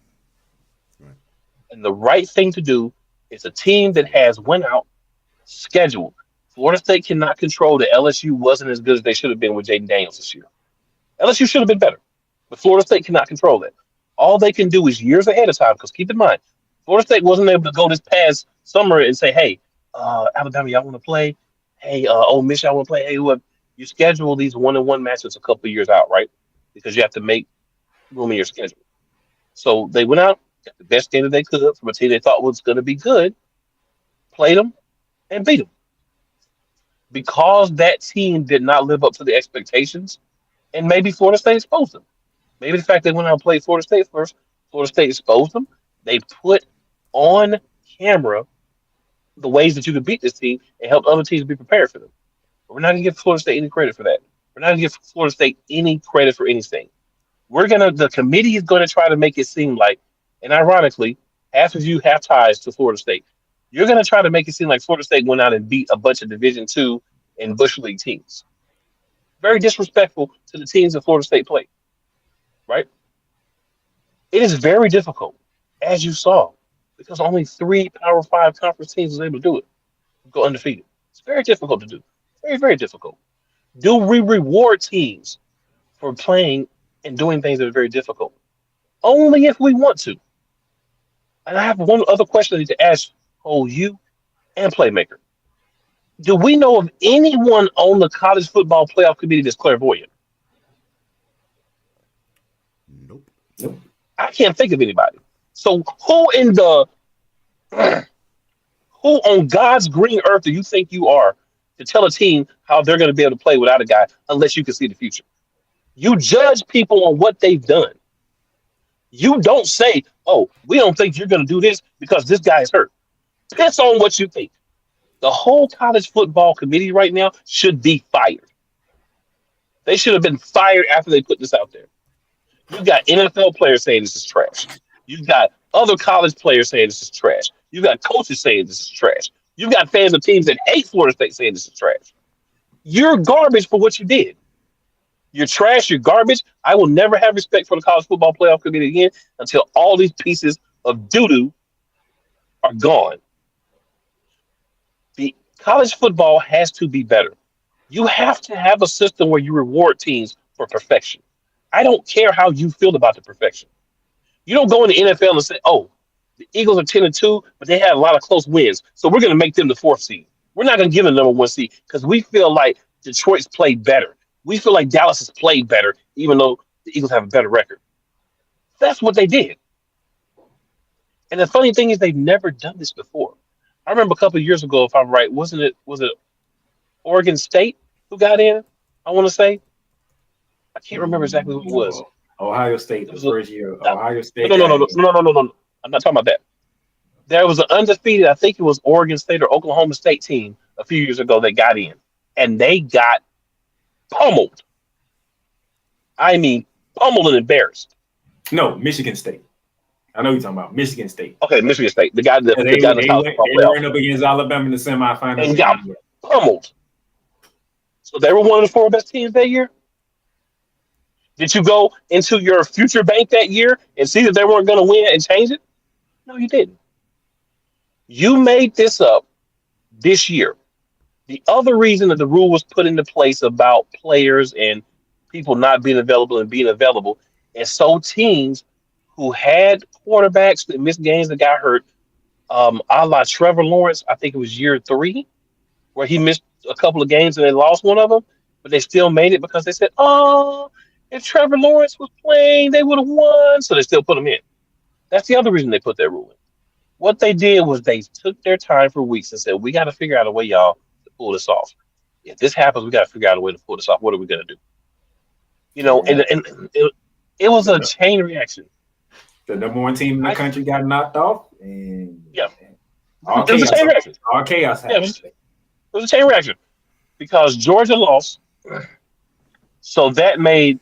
And the right thing to do is a team that has went out scheduled. Florida State cannot control that LSU wasn't as good as they should have been with Jaden Daniels this year. LSU should have been better, but Florida State cannot control that. All they can do is years ahead of time, because keep in mind, Florida State wasn't able to go this past summer and say, hey, Alabama, y'all want to play? Hey, Ole Miss, y'all want to play? Hey, what? You schedule these one-on-one matches a couple of years out, right? Because you have to make room in your schedule. So they went out, got the best game that they could from a team they thought was going to be good, played them, and beat them. Because that team did not live up to the expectations, and maybe Florida State exposed them. Maybe the fact they went out and played Florida State first, Florida State exposed them. They put on camera the ways that you could beat this team and help other teams be prepared for them. But we're not going to give Florida State any credit for that. We're not going to give Florida State any credit for anything. The committee is going to try to make it seem like, and ironically, half of you have ties to Florida State. You're going to try to make it seem like Florida State went out and beat a bunch of Division II and Bush League teams. Very disrespectful to the teams that Florida State played, right? It is very difficult, as you saw, because only 3 Power 5 conference teams was able to do it, go undefeated. It's very difficult to do. Very, very difficult. Do we reward teams for playing and doing things that are very difficult? Only if we want to. And I have one other question I need to ask you and Playmaker. Do we know of anyone on the college football playoff committee that's clairvoyant? Nope. I can't think of anybody. So who on God's green earth do you think you are to tell a team how they're going to be able to play without a guy unless you can see the future? You judge people on what they've done. You don't say, "Oh, we don't think you're going to do this because this guy is hurt." Piss on what you think. The whole college football committee right now should be fired. They should have been fired after they put this out there. You've got NFL players saying this is trash. You've got other college players saying this is trash. You've got coaches saying this is trash. You've got fans of teams that hate Florida State saying this is trash. You're garbage for what you did. You're trash. You're garbage. I will never have respect for the college football playoff committee again until all these pieces of doo-doo are gone. The college football has to be better. You have to have a system where you reward teams for perfection. I don't care how you feel about the perfection. You don't go in the NFL and say, "Oh, the Eagles are 10-2, but they had a lot of close wins, so we're going to make them the 4th seed. We're not going to give them the number 1 seed because we feel like Detroit's played better. We feel like Dallas has played better, even though the Eagles have a better record." That's what they did. And the funny thing is, they've never done this before. I remember a couple of years ago, if I'm right, was it Oregon State who got in? I want to say. I can't remember exactly who it was. Ohio State, the first year. Ohio State. No. I'm not talking about that. There was an undefeated, I think it was Oregon State or Oklahoma State team a few years ago that got in, and they got pummeled. I mean, pummeled and embarrassed. No, Michigan State. I know you're talking about Michigan State. Okay, Michigan State. The guy that they went up against Alabama in the semifinals and got pummeled. So they were one of the 4 best teams that year. Did you go into your future bank that year and see that they weren't going to win and change it? No, you didn't. You made this up this year. The other reason that the rule was put into place about players and people not being available and being available is so teams who had quarterbacks that missed games that got hurt, a la Trevor Lawrence, I think it was year 3, where he missed a couple of games and they lost one of them, but they still made it because they said, "Oh, if Trevor Lawrence was playing, they would have won." So they still put him in. That's the other reason they put that rule in. What they did was they took their time for weeks and said, "We got to figure out a way, y'all, to pull this off. If this happens, we got to figure out a way to pull this off. What are we going to do?" You know, and it was a chain reaction. The number 1 team in the country got knocked off, and all chaos. It was a chain reaction. All chaos happened. It was a chain reaction because Georgia lost, so that made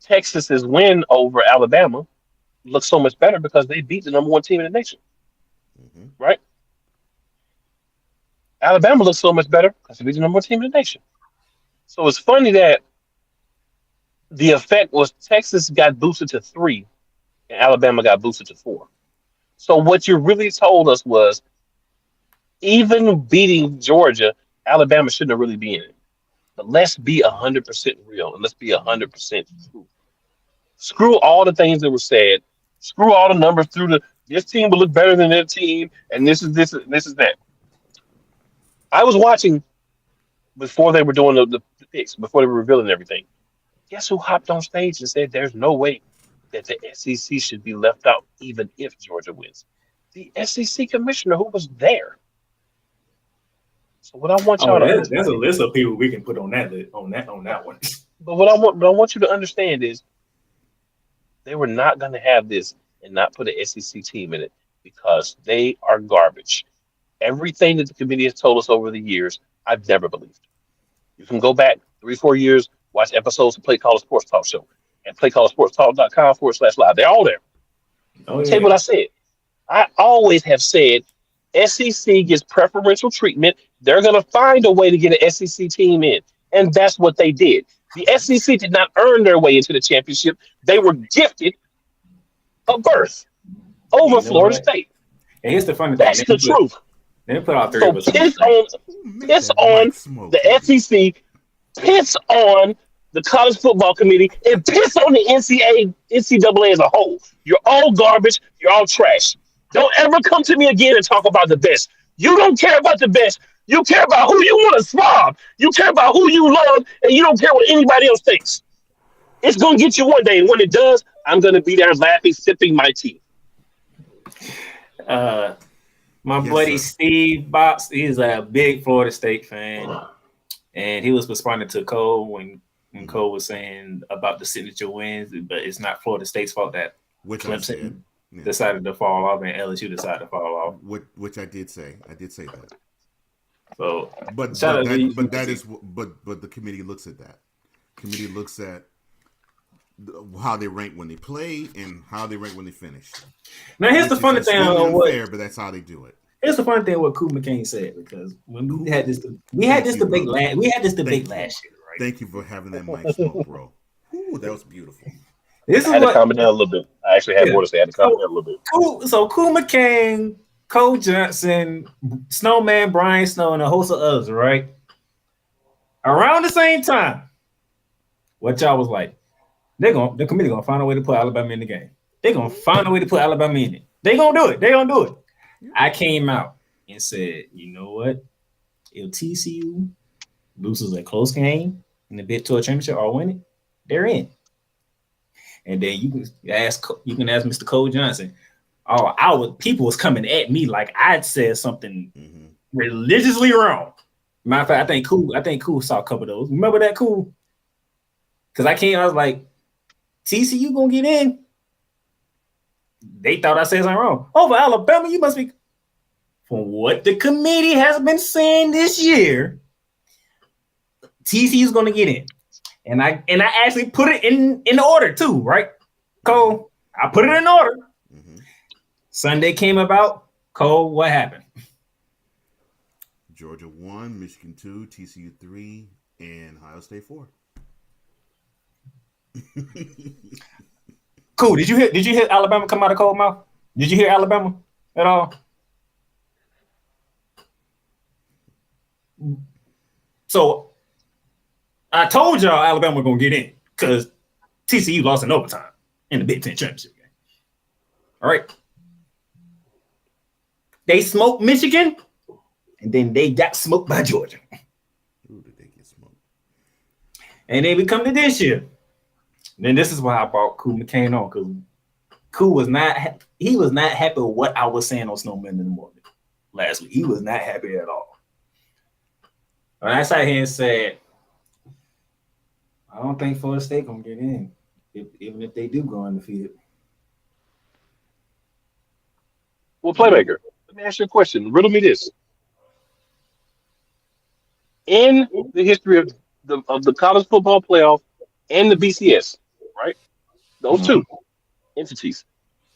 Texas's win over Alabama look so much better because they beat the number 1 team in the nation, right? Alabama looks so much better because they beat the number 1 team in the nation. So it's funny that the effect was Texas got boosted to 3 and Alabama got boosted to 4. So what you really told us was even beating Georgia, Alabama shouldn't have really been in it. But let's be 100% real and let's be 100% true. Screw all the things that were said. Screw all the numbers through this team will look better than their team, and this is this and this is that. I was watching before they were doing the picks, before they were revealing everything. Guess who hopped on stage and said there's no way that the SEC should be left out even if Georgia wins? The SEC commissioner who was there. So what I want y'all to there's a list of people we can put on that list, on that one. But what I want you to understand is they were not going to have this and not put an SEC team in it because they are garbage. Everything that the committee has told us over the years, I've never believed. You can go back 3-4 years, watch episodes of Play Caller Sports Talk Show and playcallersportstalk.com/live. They're all there. Tell you what I said. I always have said SEC gets preferential treatment. They're going to find a way to get an SEC team in. And that's what they did. The SEC did not earn their way into the championship. They were gifted a berth over Florida State. And here's the funny thing. That's the truth. They put out 3 so piss on the SEC, piss on the college football committee, and piss on the NCAA as a whole. You're all garbage. You're all trash. Don't ever come to me again and talk about the best. You don't care about the best. You care about who you want to swab. You care about who you love, and you don't care what anybody else thinks. It's going to get you one day, and when it does, I'm going to be there laughing, sipping my tea. My Yes, buddy sir. Steve Box, he's a big Florida State fan, and he was responding to Cole when Cole was saying about the signature wins, but it's not Florida State's fault that Which I said. Clemson Yeah. decided to fall off and LSU decided to fall off. Which I did say. I did say that. So, But shout out to you, the committee looks at that. Committee looks at how they rank when they play and how they rank when they finish. now here's the funny thing. Unfair, but that's how they do it. Here's the funny thing what Cool McCain said, because when we had this debate last year, right? Thank you for having that mic smoke, bro. Ooh, that was beautiful. This I is had to what calm it down a little bit. I actually had more to say. I had to calm it down a little bit. Cool McCain, Cole Johnson, Snowman, Brian Snow, and a host of others, right? Around the same time, what y'all was like, the committee gonna find a way to put Alabama in the game. They're gonna find a way to put Alabama in it. They gonna do it. I came out and said, you know what? If TCU loses a close game in the Big 12 championship or win it, they're in. And then you can ask Mr. Cole Johnson. Oh, people was coming at me like I'd said something religiously wrong. Matter of fact, I think Cool saw a couple of those. Remember that, Cool? Because I was like, TCU gonna get in. They thought I said something wrong. Over Alabama, you must be. From what the committee has been saying this year, TCU's gonna get in. And I actually put it in order too, right? Cole, I put it in order. Sunday came about. Cole, what happened? Georgia 1, Michigan 2, TCU 3, and Ohio State 4. Cool. Did you hear Alabama come out of Cole's mouth? Did you hear Alabama at all? So I told y'all Alabama was gonna get in because TCU lost in overtime in the Big Ten championship game. All right. They smoked Michigan, and then they got smoked by Georgia. Ooh, did they get smoked? And then we come to this year. Then this is why I brought Cool McCain on, because Cool was not happy with what I was saying on Snowman in the morning last week. He was not happy at all. When I sat here and said, I don't think Florida State gonna get in, even if they do go undefeated. Well, Playmaker, let me ask you a question. Riddle me this. In the history of the college football playoff and the BCS, right? Those two entities.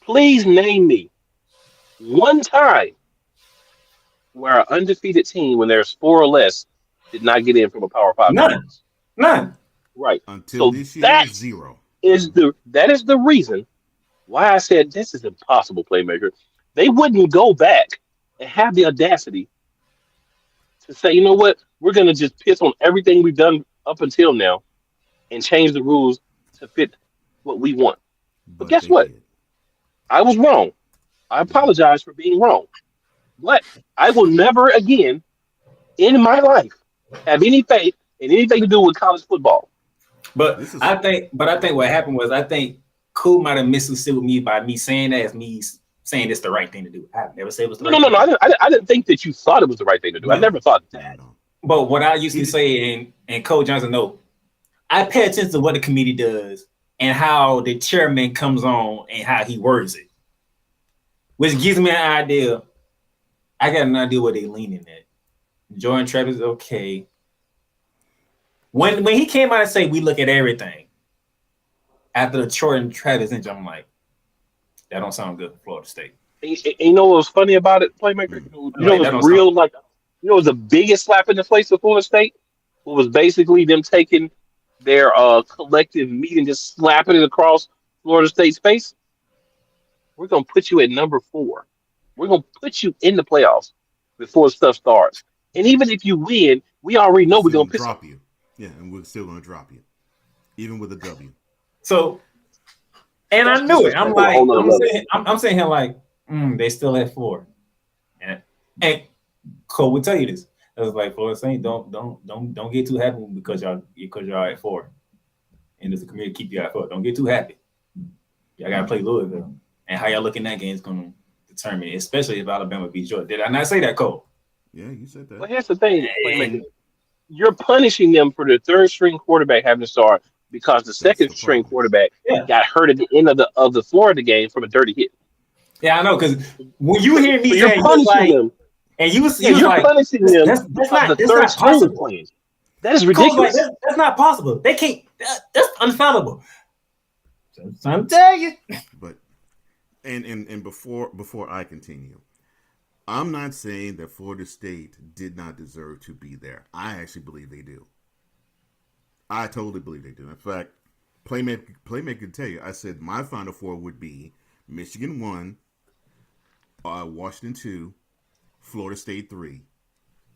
Please name me one time where an undefeated team, when there's 4 or less, did not get in from a Power 5 conference. None. Right. Until So this year, that 0. That is the reason why I said this is impossible, Playmaker. They wouldn't go back and have the audacity to say, you know what, we're going to just piss on everything we've done up until now and change the rules to fit what we want. But guess what? Did. I was wrong. I apologize for being wrong. But I will never again in my life have any faith in anything to do with college football. But I think what happened was I think Cool might have misunderstood me by me saying that as me saying it's the right thing to do. I never said it was the right thing. No. I didn't think that you thought it was the right thing to do. I never thought that. But what I used to say, and Coach Johnson know, I pay attention to what the committee does and how the chairman comes on and how he words it, which gives me an idea. I got an idea where they leaning at. Jordan Travis, okay. When he came out and say we look at everything after the Jordan Travis injury, I'm like, that don't sound good for Florida State. And you know what was funny about it, Playmaker? You know what's real, like, you know, it was the biggest slap in the face of Florida State? It was basically them taking their collective meeting, just slapping it across Florida State's face. We're going to put you at number 4. We're going to put you in the playoffs before stuff starts. And even if you win, we already know we're going to drop you. Yeah, and we're still going to drop you. even with a W. So, and That's I knew it. I'm disrespectful on a like, whole nother level. I'm saying here like, they still at 4. And Cole will tell you this. I was like, Florida State, don't get too happy because y'all at 4. And as a community, keep you at 4. Don't get too happy. Y'all gotta play Louisville. And how y'all look in that game is gonna determine it, especially if Alabama beats Georgia. Did I not say that, Cole? Yeah, you said that. Well, here's the thing, Playmaker. And, You're punishing them for the third string quarterback having to start because the second the string problem. quarterback Yeah. got hurt at the end of the Florida game from a dirty hit. yeah, I know, because when you hear me So you're saying punishing like, them. and you was You're like, punishing them that's because the not third string is possible. playing. That is Cole's like, ridiculous. that's not possible. They can't. That's unfallible. So I'm trying to tell you. But and before I continue, I'm not saying that Florida State did not deserve to be there. I actually believe they do. I totally believe they do. In fact, Playmaker can tell you, I said my Final Four would be Michigan 1, Washington 2, Florida State 3,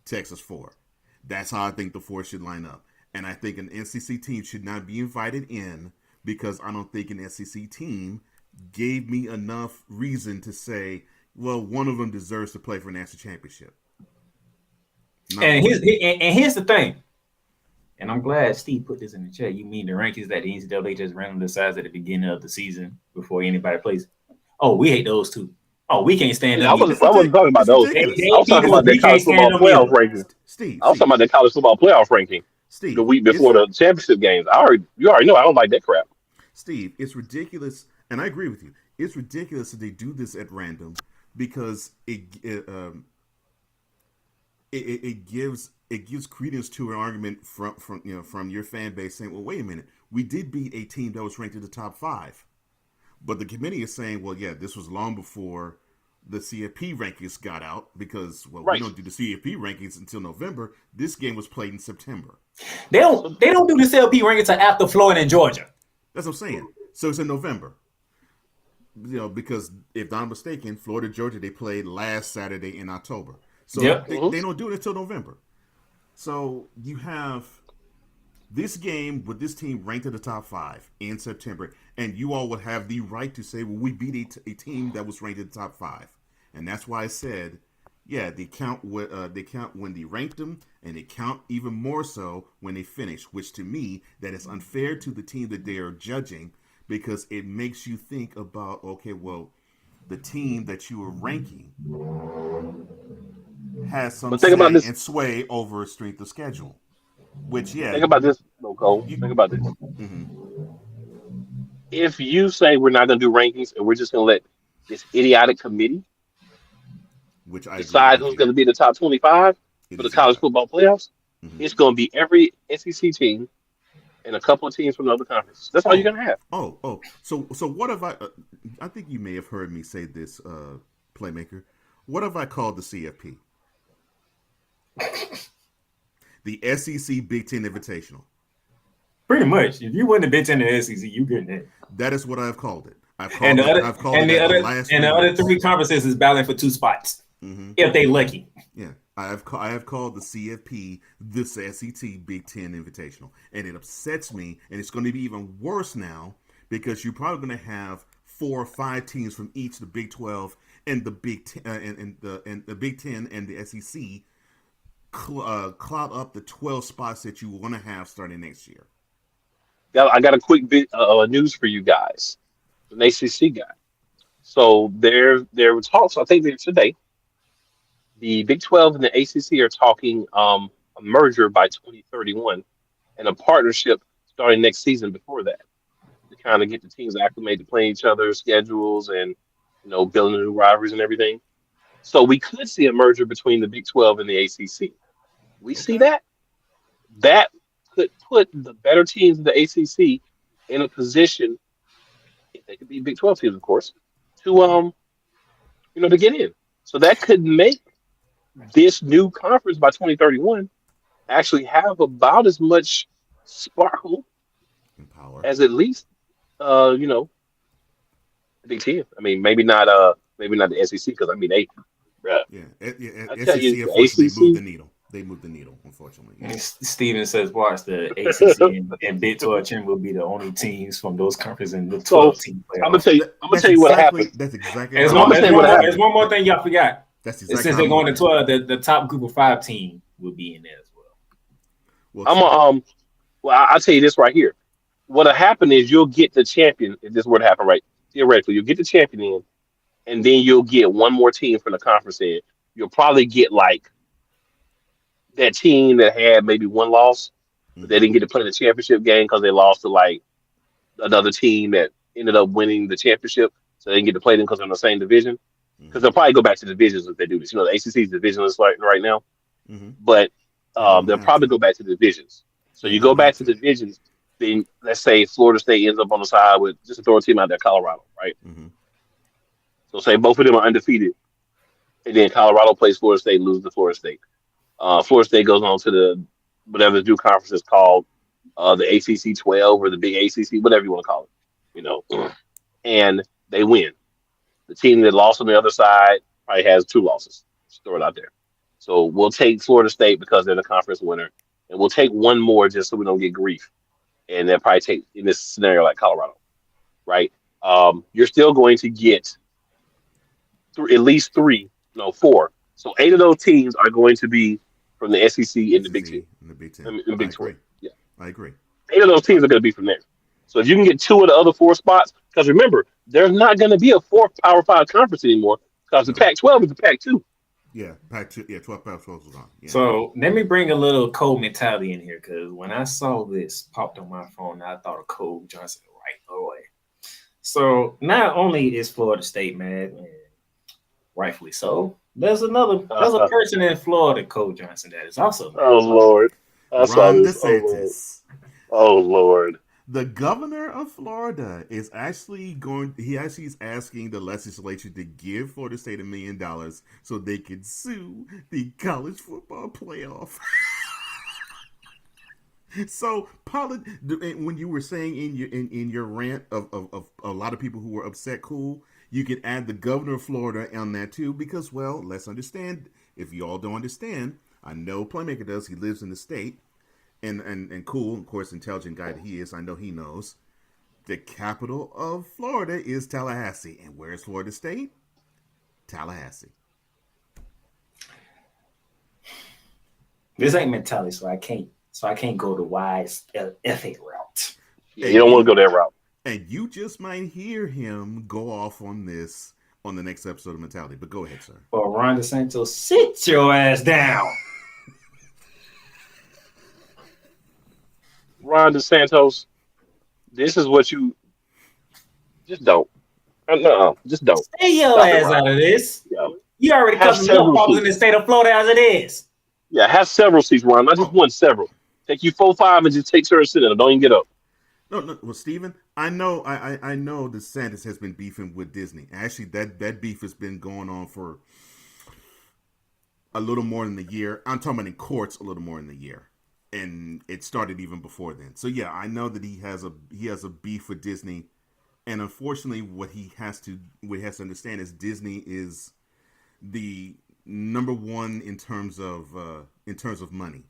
Texas 4. That's how I think the 4 should line up. And I think an SEC team should not be invited in because I don't think an SEC team gave me enough reason to say, well, one of them deserves to play for a national championship. And here's the thing. And I'm glad Steve put this in the chat. You mean the rankings that the NCAA just randomly decides at the beginning of the season before anybody plays? Oh, we hate those two. Oh, we can't stand them. I wasn't talking about those. I was talking about that college football playoff ranking. I was talking about that college football playoff ranking. The week before the championship games. You already know I don't like that crap. Steve, it's ridiculous, and I agree with you. It's ridiculous that they do this at random because it gives credence to an argument from your fan base saying, well, wait a minute, we did beat a team that was ranked in the top 5. But the committee is saying, well, yeah, this was long before the CFP rankings got out because, well, we don't do the CFP rankings until November. This game was played in September. They don't do the CFP rankings until after Florida and Georgia. That's what I'm saying. So it's in November. Because if I'm mistaken, Florida, Georgia, they played last Saturday in October. So they don't do it until November. So you have this game with this team ranked in the top 5 in September, and you all would have the right to say, well, we beat a team that was ranked in the top 5. And that's why I said, yeah, they count when they ranked them, and they count even more so when they finish, which to me, that is unfair to the team that they are judging because it makes you think about, okay, well, the team that you are ranking has some say and sway over strength of schedule. Which, yeah. Think about this, Cole. Think about this. Mm-hmm. If you say we're not going to do rankings and we're just going to let this idiotic committee decide who's going to be in the top 25 for the college football playoffs, it's going to be every SEC team and a couple of teams from the other conferences. That's all you're going to have. So what have I think you may have heard me say this, Playmaker. What have I called the CFP? The SEC Big Ten Invitational. Pretty much. If you win the Big Ten and the SEC, you getting it. That is what I've called it. The other 3 conferences is battling for 2 spots. If they lucky. Yeah. I have called the CFP the SEC Big Ten Invitational. And it upsets me, and it's going to be even worse now because you're probably going to have 4 or 5 teams from each the Big 12 and the Big Ten and the Big Ten and the SEC cloud up the 12 spots that you want to have starting next year. I got a quick bit of news for you guys, an ACC guy. So there were talks, I think they're today. The Big 12 and the ACC are talking a merger by 2031 and a partnership starting next season before that to kind of get the teams acclimated to playing each other's schedules and, building new rivalries and everything. So we could see a merger between the Big 12 and the ACC. We see that. That could put the better teams in the ACC in a position, if they could be Big 12 teams, of course, to to get in. So that could make this new conference by 2031 actually have about as much sparkle and power as at least the Big Ten. I mean, maybe not the SEC because they SEC you, unfortunately moved the needle. They moved the needle, unfortunately. And Steven says, watch the ACC and Big 12 champ will be the only teams from those conferences in the 12 team I'm gonna playoff. tell you. I'm gonna tell you what happened. That's exactly. There's how one, I'm there's looking one at more, it. there's one more thing y'all forgot. That's Since exactly. they're going to 12, the top group of 5 team will be in there as well. I'm a Well, I'll tell you this right here. What'll happen is you'll get the champion if this were to happen, right? Theoretically, you'll get the champion in, and then you'll get one more team from the conference in. You'll probably get like that team that had maybe one loss, but they didn't get to play the championship game because they lost to like another team that ended up winning the championship, so they didn't get to play them because they're in the same division. Because they'll probably go back to divisions if they do this. You know, the ACC is divisionless right now, but they'll probably go back to divisions. So you go back to divisions, then let's say Florida State ends up on the side with, just to throw a team out there, Colorado, right? So say both of them are undefeated, and then Colorado plays Florida State, loses to Florida State. Florida State goes on to the whatever the new conference is called, the ACC 12 or the Big ACC, whatever you want to call it, you know, and they win. The team that lost on the other side probably has 2 losses. Just throw it out there. So we'll take Florida State because they're the conference winner, and we'll take one more just so we don't get grief. And they'll probably take, in this scenario, like Colorado, right? You're still going to get at least 3, no, 4. So 8 of those teams are going to be from the SEC and the Big Ten. In the Big Ten. In the Big 12. Yeah. I agree. 8 of those teams are going to be from there. So if you can get 2 of the other 4 spots, because remember, there's not going to be a 4th Power 5 conference anymore because the Pac-12 is the Pac-2. Yeah, Pac-2. Yeah, 12 Pac-12 was on. Yeah. So let me bring a little cold mentality in here because when I saw this popped on my phone, I thought of Cole Johnson right away. So not only is Florida State mad, and rightfully so, there's a person in Florida, Cole Johnson, that is also mad. Oh Lord, Ron DeSantis. Oh Lord. The governor of Florida is actually is asking the legislature to give Florida State $1 million so they can sue the college football playoff. So, when you were saying in your rant of a lot of people who were upset, cool, you could add the governor of Florida on that too, because, well, let's understand. If you all don't understand, I know Playmaker does. He lives in the state. And cool, of course, intelligent guy that he is, I know he knows. The capital of Florida is Tallahassee. And where is Florida State? Tallahassee. This ain't mentality, so I can't go the wise FA route. Yeah, you don't want to go that route. And you just might hear him go off on this on the next episode of Mentality. But go ahead, sir. Well, Ron DeSantis, sit your ass down. Ron DeSantis, this is what you just don't. No, just don't. Stay your ass out of this. Yeah. You already cut me off in the state of Florida as it is. Yeah, have several seats, Ron. Not just one, several. Take you 4, 5, and just take her and sit in. Don't even get up. No. Well, Steven, I know DeSantis has been beefing with Disney. Actually, that beef has been going on for a little more than a year. I'm talking about in courts a little more than a year. And it started even before then. So yeah, I know that he has a beef with Disney, and unfortunately, what he has to understand is Disney is the number one in terms of money.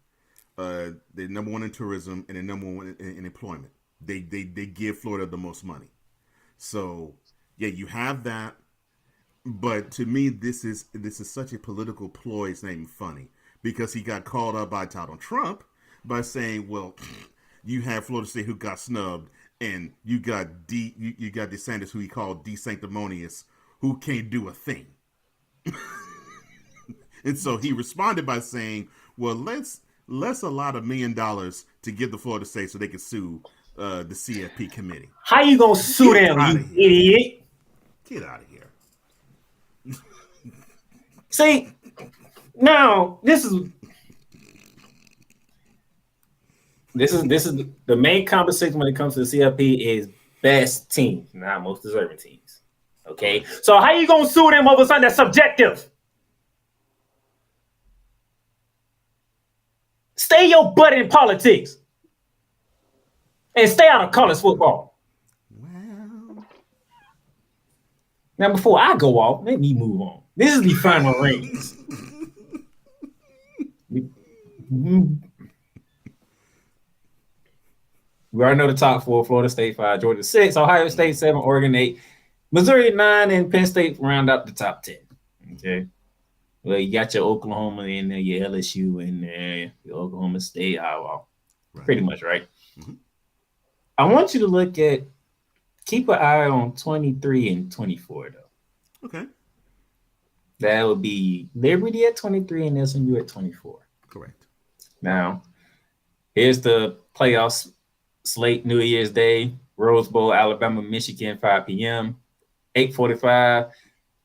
They're number one in tourism and they're number one in employment. They give Florida the most money. So yeah, you have that. But to me, this is such a political ploy. It's not even funny because he got called up by Donald Trump by saying, well, you have Florida State who got snubbed, and you got you got DeSantis who he called de-sanctimonious, who can't do a thing. And so he responded by saying, well, let's allot $1 million to give the Florida State so they can sue the CFP committee. How you gonna sue them, you idiot? Get out of here. See, now this is the main conversation when it comes to the CFP is best teams, not most deserving teams. Okay, so how you gonna sue them over something that's subjective? Stay your butt in politics and stay out of college football. Well, now, before I go off, let me move on. This is the final rings. We already know the top four: Florida State 5, Georgia 6, Ohio State 7, Oregon 8, Missouri 9, and Penn State round out the top 10. Okay. Well, you got your Oklahoma in there, your LSU in there, your Oklahoma State, pretty much, right? Mm-hmm. I want you to look at, keep an eye on 23 and 24, though. Okay. That would be Liberty at 23 and SMU at 24. Correct. Now, here's the playoffs slate: New Year's Day, Rose Bowl, Alabama, Michigan, 5 p.m., 8:45,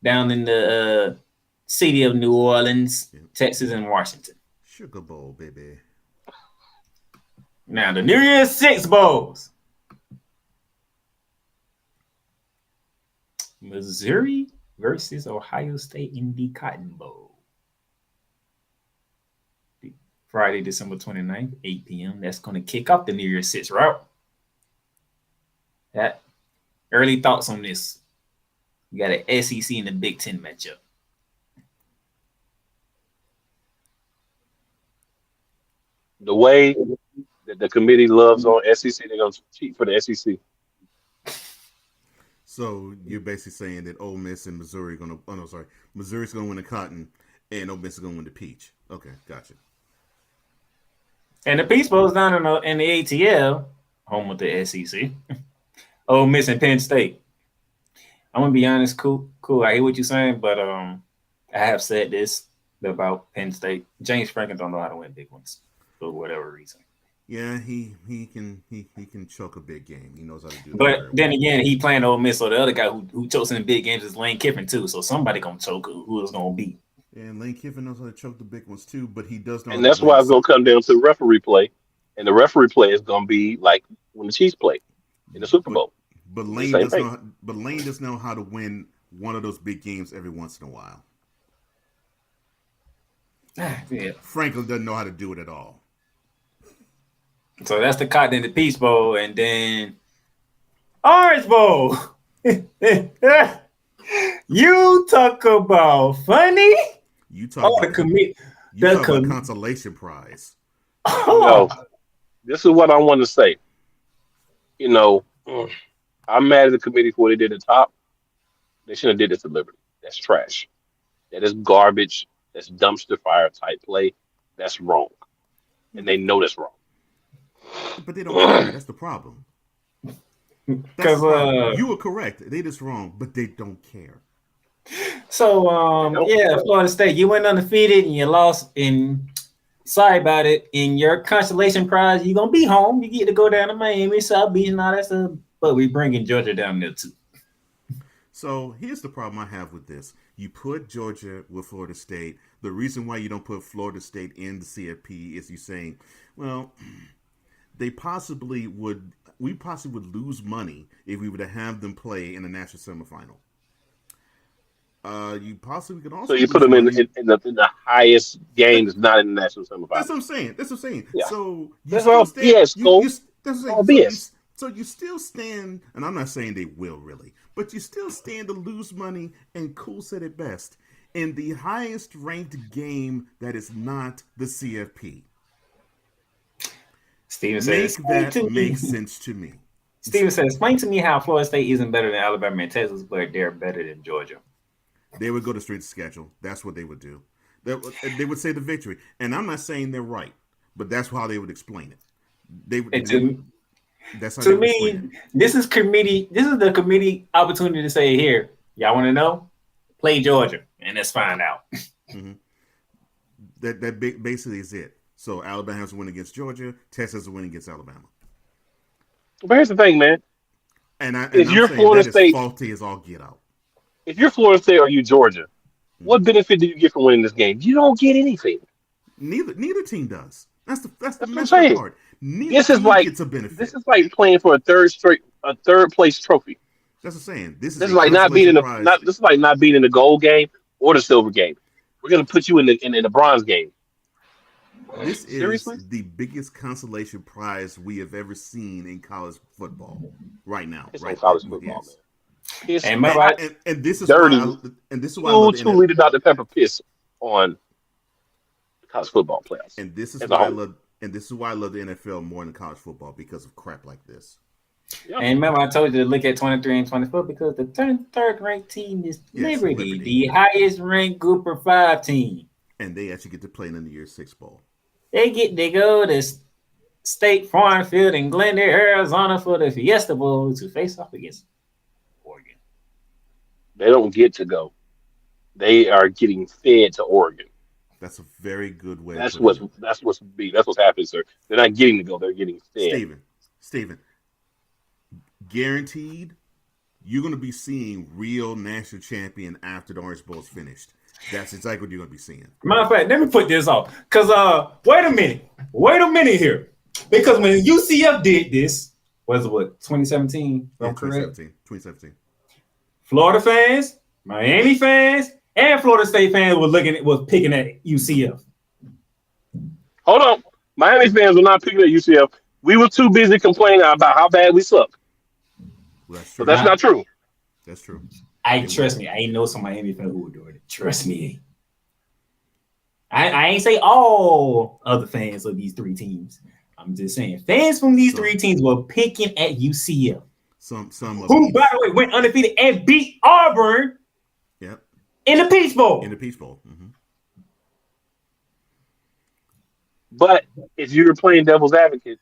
down in the city of New Orleans, Texas, and Washington. Sugar Bowl, baby. Now, the New Year's Six Bowls. Missouri versus Ohio State in the Cotton Bowl. Friday, December 29th, 8 p.m. That's going to kick off the New Year's Six route. That early thoughts on this. You got an SEC and the Big Ten matchup. The way that the committee loves on SEC, they're going to cheat for the SEC. So you're basically saying that Ole Miss and Missouri are going to, Missouri's going to win the Cotton and Ole Miss is going to win the Peach. Okay, gotcha. And the Peach Bowl is down in the ATL, home with the SEC. Ole Miss and Penn State. I'm going to be honest, cool. I hear what you're saying, but I have said this about Penn State. James Franklin don't know how to win big ones for whatever reason. Yeah, he can choke a big game. He knows how to do that. But then again, he playing Ole Miss, so the other guy who chokes in big games is Lane Kiffin too. So somebody gonna choke who is gonna beat. And Lane Kiffin knows how to choke the big ones too, but he does know. And that's why it's gonna come down to the referee play, and the referee play is gonna be like when the Chiefs play in the Super Bowl. But Lane does know how to win one of those big games every once in a while. Yeah. Franklin doesn't know how to do it at all. So that's the Cotton and the Peach Bowl, and then Orange Bowl. You talk about funny. You talk about consolation prize. No, this is what I want to say. You know, I'm mad at the committee for what they did at the top. They shouldn't have did this to Liberty. That's trash. That is garbage. That's dumpster fire type play. That's wrong, and they know that's wrong. But they don't care. That's the problem. Because you were correct. They just wrong, but they don't care. So Florida State, you went undefeated and you lost. And sorry about it. In your consolation prize, you're gonna be home. You get to go down to Miami, South Beach, and all that stuff. But we bringing Georgia down there too. So here's the problem I have with this. You put Georgia with Florida State. The reason why you don't put Florida State in the CFP is you saying, well, we possibly would lose money if we were to have them play in the national semifinal. You possibly could also. So you put them in the highest games, not in the national semifinal. That's what I'm saying. Yeah. So that's all BS. So you still stand, and I'm not saying they will really, but you still stand to lose money. And Cool said it best in the highest ranked game that is not the CFP. Steven says that makes sense to me. Steven says, explain to me how Florida State isn't better than Alabama and Texas, but they're better than Georgia. They would go to straight schedule. That's what they would do. They would say the victory. And I'm not saying they're right, but that's how they would explain it. That's how to me, this is the committee opportunity to say, here, y'all want to know? Play Georgia, and let's find out. Mm-hmm. That basically is it. So Alabama has a win against Georgia. Texas has a win against Alabama. But here's the thing, man. If you're Florida State, faulty as all get out. If you're Florida State or you Georgia, what benefit do you get from winning this game? You don't get anything. Neither team does. That's the messed part. This is like playing for a third place trophy. That's what I'm saying. This is like not being in the gold game or the silver game. We're gonna put you in the bronze game. This Seriously? is the biggest consolation prize we have ever seen in college football right now. It's like college football, yes. man. And this is dirty. Why, and this is why I love two liter Dr. Pepper piss on college football playoffs. And this is as a why I whole. love. And this is why I love the NFL more than college football because of crap like this. Yeah. And remember, I told you to look at 23 and 24 because the third ranked team is Liberty, the highest ranked Group of 5 team. And they actually get to play in the Year 6 Bowl. They go to State Farm Field in Glendale, Arizona for the Fiesta Bowl to face off against Oregon. They don't get to go. They are getting fed to Oregon. That's a very good way. That's what's happening, sir. They're not getting to go. They're getting fed. Steven, guaranteed, you're going to be seeing real national champion after the Orange Bowl is finished. That's exactly what you're going to be seeing. Matter of fact, let me put this off. Because, wait a minute here. Because when UCF did this, was it what, 2017? Yeah, 2017. Florida fans, Miami fans, and Florida State fans was picking at UCF. Hold on. Miami fans were not picking at UCF. We were too busy complaining about how bad we suck. Well, that's true. But that's not true. That's true. Trust me, I know some Miami fans who were doing it. Trust me. I ain't say all other fans of these three teams. I'm just saying fans from these three teams were picking at UCF. Some who, by the way, went undefeated and beat Auburn. Yep. In the Peach Bowl. Mm-hmm. But if you're playing devil's advocate,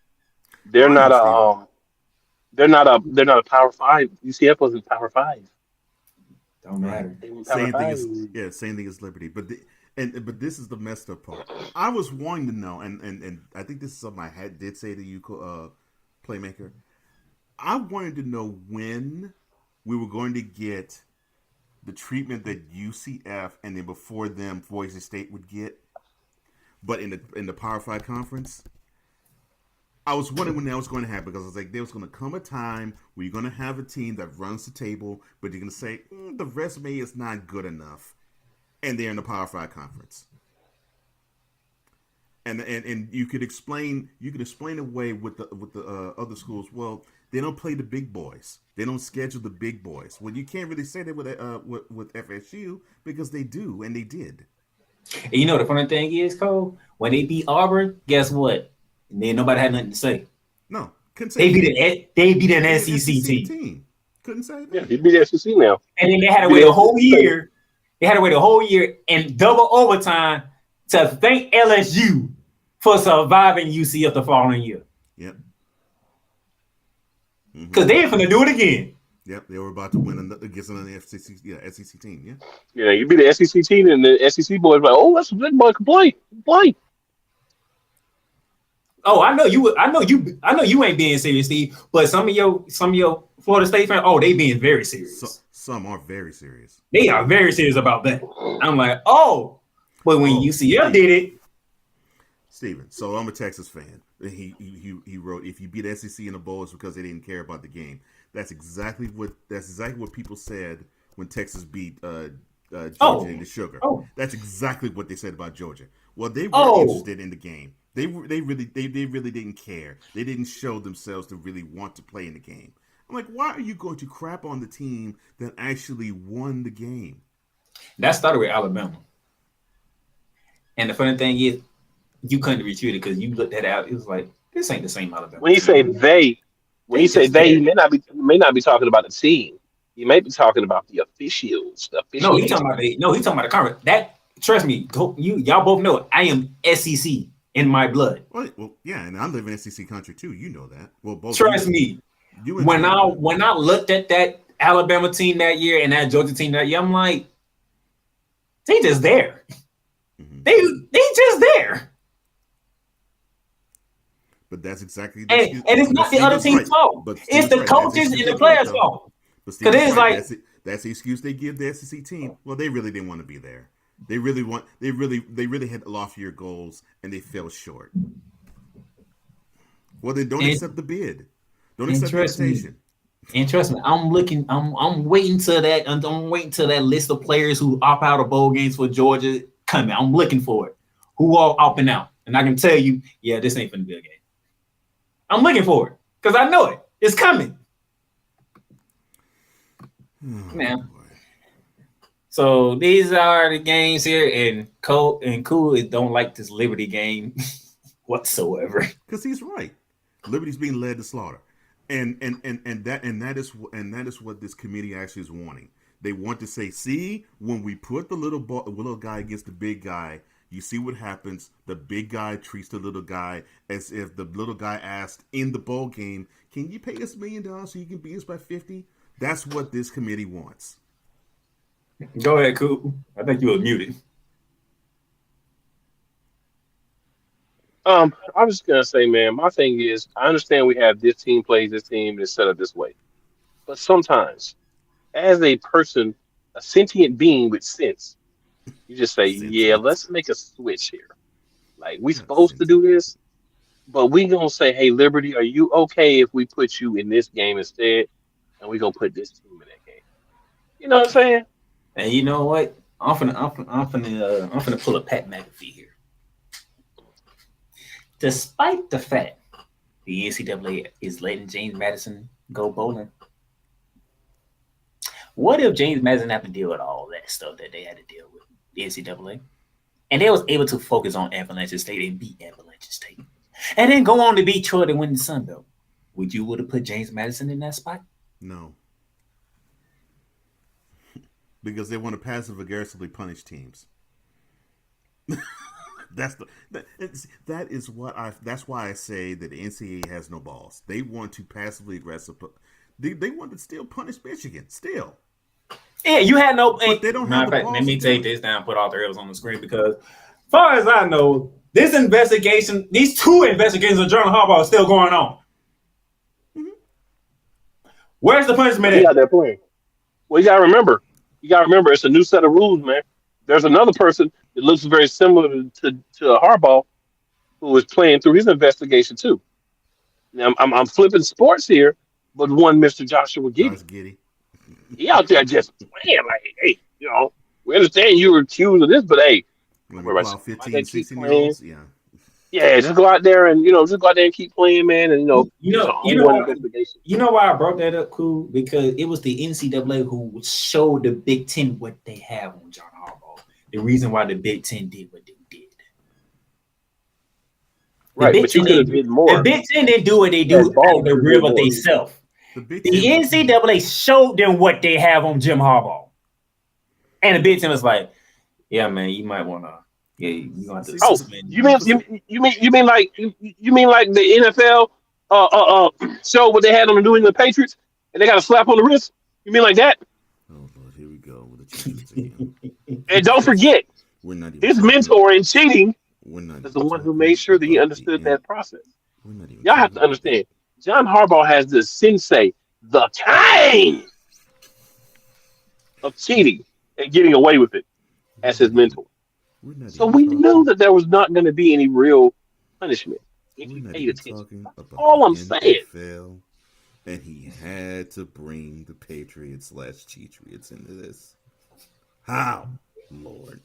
they're not a Power 5. UCF wasn't Power 5. Don't matter. Same thing as Liberty. But this is the messed up part. I was wanting to know, and I think this is something I did say to you, Playmaker. I wanted to know when we were going to get the treatment that UCF and then before them Boise State would get, but in the Power 5 conference. I was wondering when that was going to happen because I was like, there was going to come a time where you're going to have a team that runs the table, but you're going to say the resume is not good enough, and they're in the Power 5 conference. And you could explain away with the other schools. Well, they don't play the big boys. They don't schedule the big boys. Well, you can't really say that with FSU because they do and they did. And you know the funny thing is, Cole, when they beat Auburn, guess what? And then nobody had nothing to say. No, couldn't say they beat an SEC team. Couldn't say that. Yeah, they beat SEC now. And then they had to wait a whole year. They had to wait a whole year and double overtime to thank LSU for surviving UCF the following year. Yep. Because they ain't finna do it again. Yep, they were about to win against another SEC team. Yeah. Yeah, you beat the SEC team, and the SEC boys like, oh, that's a good boy. Complain. Oh, I know you ain't being serious, Steve. But some of your Florida State fans, they being very serious. Some are very serious. They are very serious about that. I'm like, but when UCF did it, Steven, so I'm a Texas fan. He wrote, if you beat SEC in the bowl, it's because they didn't care about the game. That's exactly what people said when Texas beat Georgia in the Sugar. That's exactly what they said about Georgia. Well, they were interested in the game. They really didn't care. They didn't show themselves to really want to play in the game. I'm like, why are you going to crap on the team that actually won the game? That started with Alabama. And the funny thing is, you couldn't refute it because you looked at it was like, this ain't the same Alabama. When you say they, you may not be talking about the team. You may be talking about the officials. No, he's talking about the conference. That, trust me, y'all both know it. I am SEC in my blood. Well, yeah, and I live in SEC country too. You know that. Well, both. Trust me. When I looked at that Alabama team that year and that Georgia team that year, I'm like, they just there. Mm-hmm. They just there. But that's exactly and it's not the other team's fault. It's the coaches and the players' fault. Because it's like that's the excuse they give the SEC team. Well, they really didn't want to be there. They really had loftier goals and they fell short. Well, then don't accept the bid. Don't accept the invitation. And trust me, I'm waiting till that list of players who opt out of bowl games for Georgia coming. I'm looking for it. Who all opting out? And I can tell you, yeah, this ain't finna be a game. I'm looking for it because I know it. It's coming. Man. So these are the games here, and Cool don't like this Liberty game whatsoever. Because he's right. Liberty's being led to slaughter, and that is what this committee actually is wanting. They want to say, see, when we put the little guy against the big guy, you see what happens. The big guy treats the little guy as if the little guy asked in the bowl game, "Can you pay us $1 million so you can beat us by 50?" That's what this committee wants. Go ahead, Cool. I think you were muted. I'm just gonna say, man, my thing is, I understand we have this team plays this team and it's set up this way, but sometimes, as a person, a sentient being with sense, you just say, yeah, Sentient. let's make a switch here. Like we Not supposed to do sentient. this, but we gonna say, hey, Liberty, are you okay if we put you in this game instead, and we gonna put this team in that game? You know what I'm saying? And you know what? I'm finna pull a Pat McAfee here. Despite the fact the NCAA is letting James Madison go bowling, what if James Madison had to deal with all that stuff that they had to deal with the NCAA, and they was able to focus on Appalachian State and beat Appalachian State, and then go on to beat Troy to win the Sun Belt? Would you would have put James Madison in that spot? No, because they want to passive aggressively punish teams. That's why I say that the NCAA has no balls. They want to passively aggressive. They want to still punish Michigan still, Yeah, you had no. but they don't Matter have of the fact, balls. let me to do take it. this down, put all the arrows on the screen because, as far as I know, this investigation, these two investigations of John Harbaugh are still going on. Where's the punishment He at? out there playing. Well, you gotta remember, it's a new set of rules, man. There's another person that looks very similar to Harbaugh who is playing through his investigation too. Now I'm flipping sports here, but one Mr. Joshua Josh Giddey, Giddey. he out there just playing like, hey, we understand you were accused of this, but hey, When don't we worry pull about out it. Go out there 15, and keep 16 year playing. olds, yeah. Yeah, just go out there and keep playing, man. And You it's an know, you know ongoing why? investigation. You know why I brought that up, Cool? Because it was the NCAA who showed the Big Ten what they have on John Harbaugh. The reason why the Big Ten did what they did. The Right, Big but you Ten could have didn't. did The more. Big Ten didn't do what they You do had out balls of the to do river more. themselves. The Big The Ten. NCAA showed them what they have on Jim Harbaugh, and the Big Ten was like, "Yeah, man, you might want to. Yeah, you gonna have to See, Oh, suspend you him." mean like the NFL show what they had on the New England Patriots and they got a slap on the wrist? You mean like that? Oh Lord, here we go with the cheaters again. And don't forget, We're not even his talking. mentor in cheating We're not is the even one who talking made sure that he about the understood end. that process. We're not even Y'all have talking to about the. understand. John Harbaugh has the sensei, the kind of cheating and getting away with it We're as his not even. mentor. We're not So even we knew talking. that there was not going to be any real punishment if We're you not paid even attention. talking That's about all the I'm saying. NFL. And he had to bring the Patriots / Cheatriots into this. How, Lord?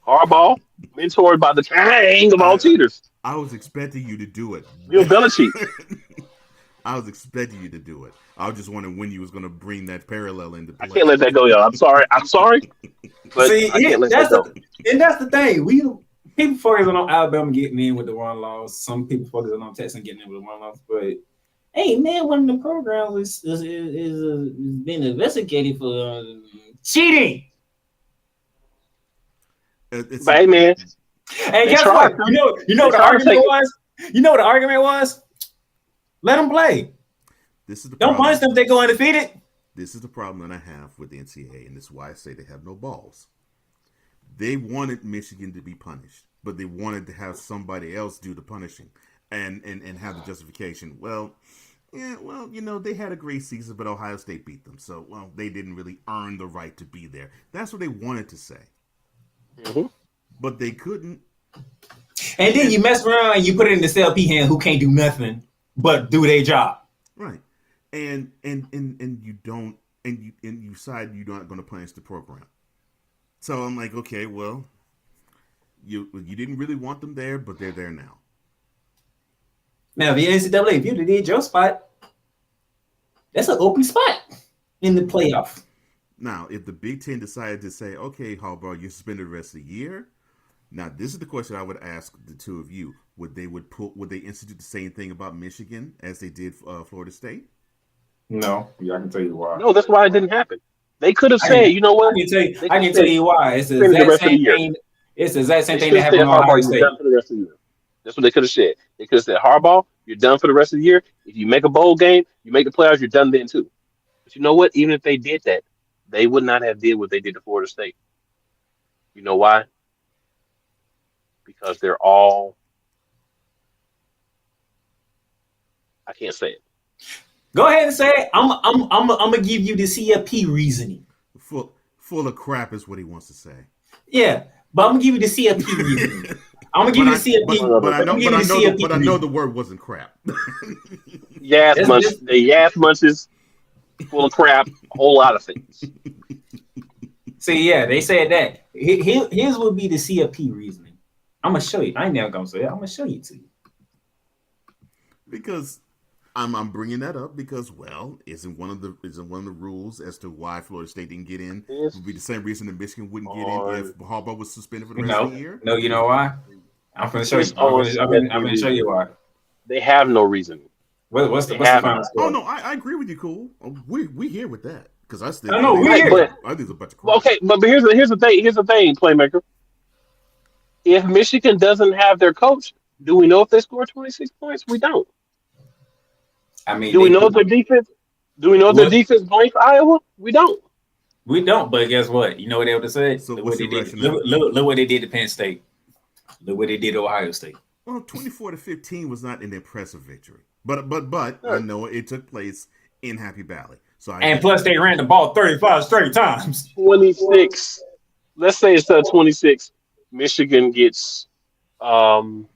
Harbaugh, mentored by the king of all I cheaters, I was expecting you to do it. Bill Belichick. I was expecting you to do it. I was just wondering when you was going to bring that parallel into I can't play. let that go, y'all. I'm sorry. I'm sorry, but See, I can't let that that's go. the thing. People focus on Alabama getting in with the one loss. Some people focus on Texas getting in with the one loss. But hey, man, one of the programs is being investigated for cheating. It's But hey, simple. man, And they guess what? tried to. You know They what the tried to argument take it. was. You know what the argument was. Let them play. This is the Don't punish problem. them if they go undefeated. This is the problem that I have with the NCAA, and this is why I say they have no balls. They wanted Michigan to be punished, but they wanted to have somebody else do the punishing and have the justification. Well, yeah, they had a great season, but Ohio State beat them. So, they didn't really earn the right to be there. That's what they wanted to say. Mm-hmm. But they couldn't. And then you mess around and you put it in the CLP hand who can't do nothing but do their job. Right. And you don't and you decide you're not going to punish the program. So I'm like, okay, well, you didn't really want them there, but they're there now. Now, the NCAA, if you did your spot, that's an open spot in the playoff. Now, if the Big Ten decided to say, okay, Harbaugh, you're suspended the rest of the year. Now, this is the question I would ask the two of you: would they institute the same thing about Michigan as they did Florida State? No, yeah, I can tell you why. No, that's why it didn't happen. They could have I said, can, you know I what? can tell you. They I could can have tell said, you why. It's the suspended the exact rest of the same year. thing. It's the exact same They thing should that have said, happened on Harbaugh, Ohio you're State. done for the rest of the year. That's what they could have said. They could have said, Harbaugh, you're done for the rest of the year. If you make a bowl game, you make the playoffs, you're done then too. But you know what? Even if they did that, they would not have did what they did to Florida State. You know why? Because they're all, I can't say it. Go ahead and say it. I'm gonna give you the CFP reasoning. Full of crap is what he wants to say. Yeah, but I'm gonna give you the CFP reasoning. I'm gonna give you the CFP. But I know the word wasn't crap. Yas munches, full of crap, a whole lot of things. See, yeah, they said that. Here's would be the CFP reasoning. I'm gonna show you. I ain't never gonna say it. I'm gonna show you to you. Because I'm bringing that up because, well, isn't one of the rules as to why Florida State didn't get in would be the same reason that Michigan wouldn't get in if Harbaugh was suspended for the rest of the year? No, you know why? I'm gonna show you. I'm gonna show you why. They have no reason. What's the final score? Oh no, I agree with you, Cool. We here with that because I still. I know we here. I think it's a bunch of crap. Okay, but here's the thing. Here's the thing, Playmaker. If Michigan doesn't have their coach, do we know if they score 26 points? We don't. I mean, do we know if their defense? Do we know if their defense blanks Iowa? We don't. We don't. But guess what? You know what they would have said? So look what's what the they did. Look what they did to Penn State. Look what they did to Ohio State. Well, 24-15 was not an impressive victory, but I know it took place in Happy Valley. Plus they ran the ball 35 straight times. 26. Let's say it's 26. Michigan gets 19.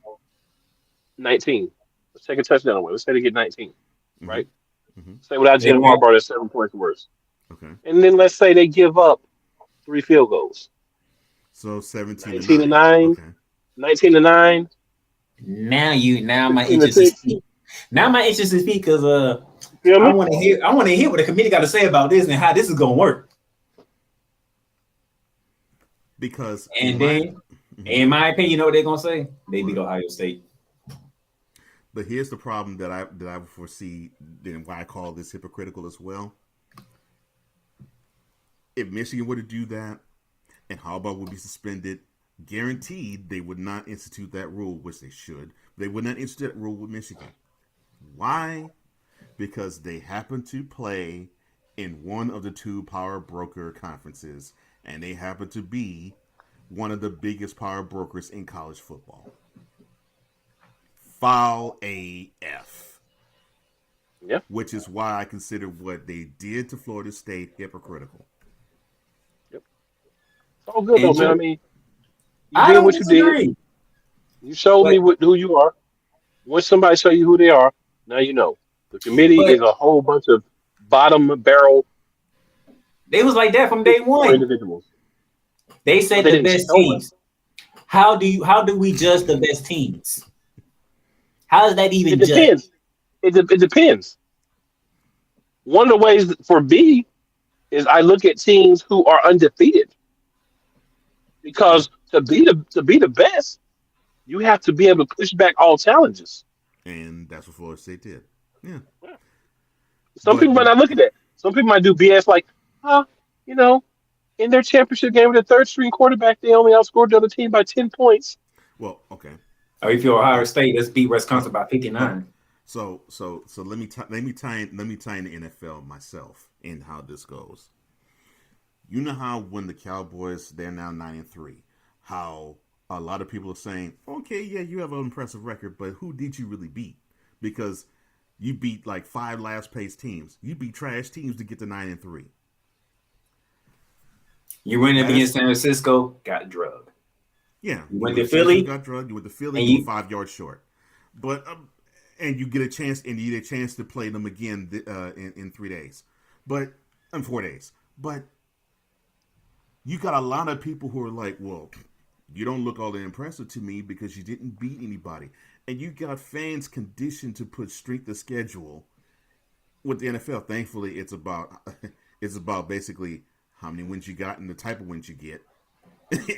Let's take a touchdown away. Let's say they get 19, right? Mm-hmm. Say without Jim Harbaugh, they're 7 points worse. Okay. And then let's say they give up 3 field goals. So 19-9. Okay. 19-9. Now my interest is peaked. Now my interest is peaked because I want to hear what the committee got to say about this and how this is gonna work. Because in my opinion, you know what they're gonna say? They beat Ohio State. But here's the problem that I foresee, and why I call this hypocritical as well. If Michigan were to do that, and Harbaugh would be suspended, guaranteed they would not institute that rule, which they should. They would not institute that rule with Michigan. Why? Because they happen to play in one of the 2 power broker conferences, and they happen to be one of the biggest power brokers in college football. Foul AF. Yeah. Which is why I consider what they did to Florida State hypocritical. Yep. It's all good though, man. I mean, you did what you did. You showed me who you are. Once somebody show you who they are, now you know. The committee is a whole bunch of bottom barrel. They was like that from day one. Individuals. They said the best teams. How do we judge the best teams? How is that even judged? It depends. One of the ways for B is I look at teams who are undefeated. Because to be the best, you have to be able to push back all challenges. And that's what Florida State did. Yeah. Some people might not look at that. Some people might do BS like, in their championship game with a third-string quarterback, they only outscored the other team by 10 points. Well, okay. Or if you're Ohio State, let's beat Wisconsin by 59. So let me tie in the NFL myself and how this goes. You know how when the Cowboys, they're now 9-3, how a lot of people are saying, okay, yeah, you have an impressive record, but who did you really beat? Because you beat like 5 last place teams. You beat trash teams to get to 9-3. You went up against San Francisco, got drugged. Yeah, you went to Philly, got drugged. You went to Philly, you were 5 yards short. But and you get a chance, to play them again in 3 days, but in 4 days. But you got a lot of people who are like, well, you don't look all that impressive to me because you didn't beat anybody, and you got fans conditioned to put strength of schedule with the NFL. Thankfully, it's about basically how many wins you got and the type of wins you get,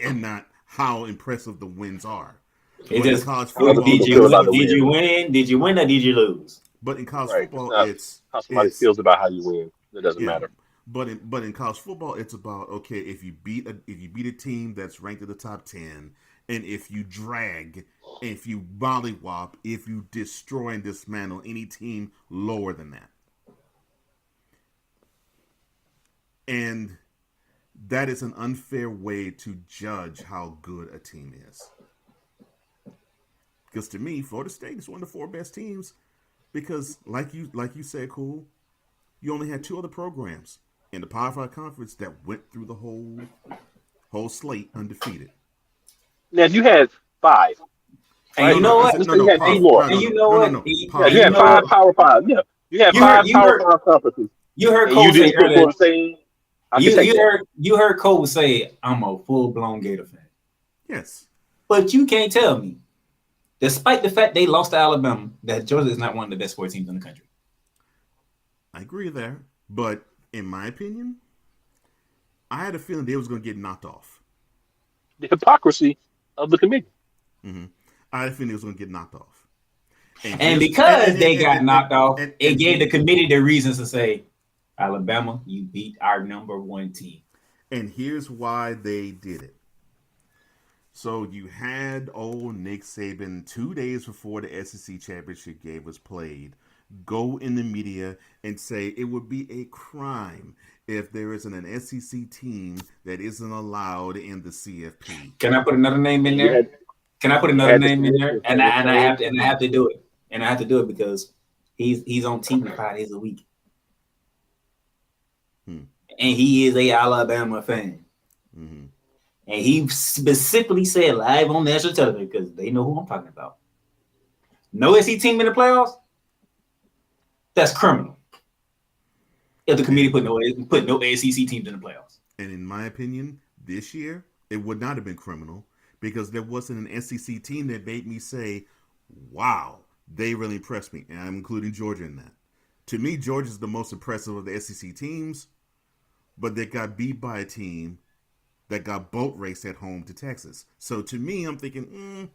and not how impressive the wins are. It But in just college How other football, people did feel you about the did you win. win? Did you win or did you lose? but in college Right. football, Not it's how somebody feels about how you win. It doesn't yeah. matter. But in college football, it's about, okay, if you beat a team that's ranked in the top 10, and if you drag, if you mollywop, if you destroy and dismantle any team lower than that, and that is an unfair way to judge how good a team is. Because to me, Florida State is one of the 4 best teams. Because like you said, Cool, you only had 2 other programs in the Power 5 conference that went through the whole slate undefeated. Now, if you had 5, And right? you know what? Let's say you had 8 more. And you know what? Yeah, Power you had know 5 what? Power 5. Yeah, you had You heard 5 Power 5 conferences. you heard And you Cole say didn't put earlier. Florida State. I can take that. You heard Cole say, "I'm a full blown Gator fan," Yes. but you can't tell me, despite the fact they lost to Alabama, that Georgia is not one of the best sports teams in the country. I agree there. But in my opinion, I had a feeling they was going to get knocked off. The hypocrisy of the committee. Mm-hmm. I had a feeling they was going to get knocked off. And because they got knocked off, it gave the committee the reasons to say, Alabama, you beat our number 1 team. And here's why they did it. So you had old Nick Saban 2 days before the SEC championship game was played go in the media and say it would be a crime if there isn't an SEC team that isn't allowed in the CFP. Can I put another name in there? Can I put another name in there? And I have to do it. And I have to do it because he's on TV 5 days a week. And he is a Alabama fan. Mm-hmm. And he specifically said live on national television, because they know who I'm talking about. No SEC team in the playoffs? That's criminal. If the committee put no SEC teams in the playoffs. And in my opinion, this year, it would not have been criminal because there wasn't an SEC team that made me say, wow, they really impressed me. And I'm including Georgia in that. To me, Georgia's the most impressive of the SEC teams, but they got beat by a team that got boat raced at home to Texas. So to me, I'm thinking,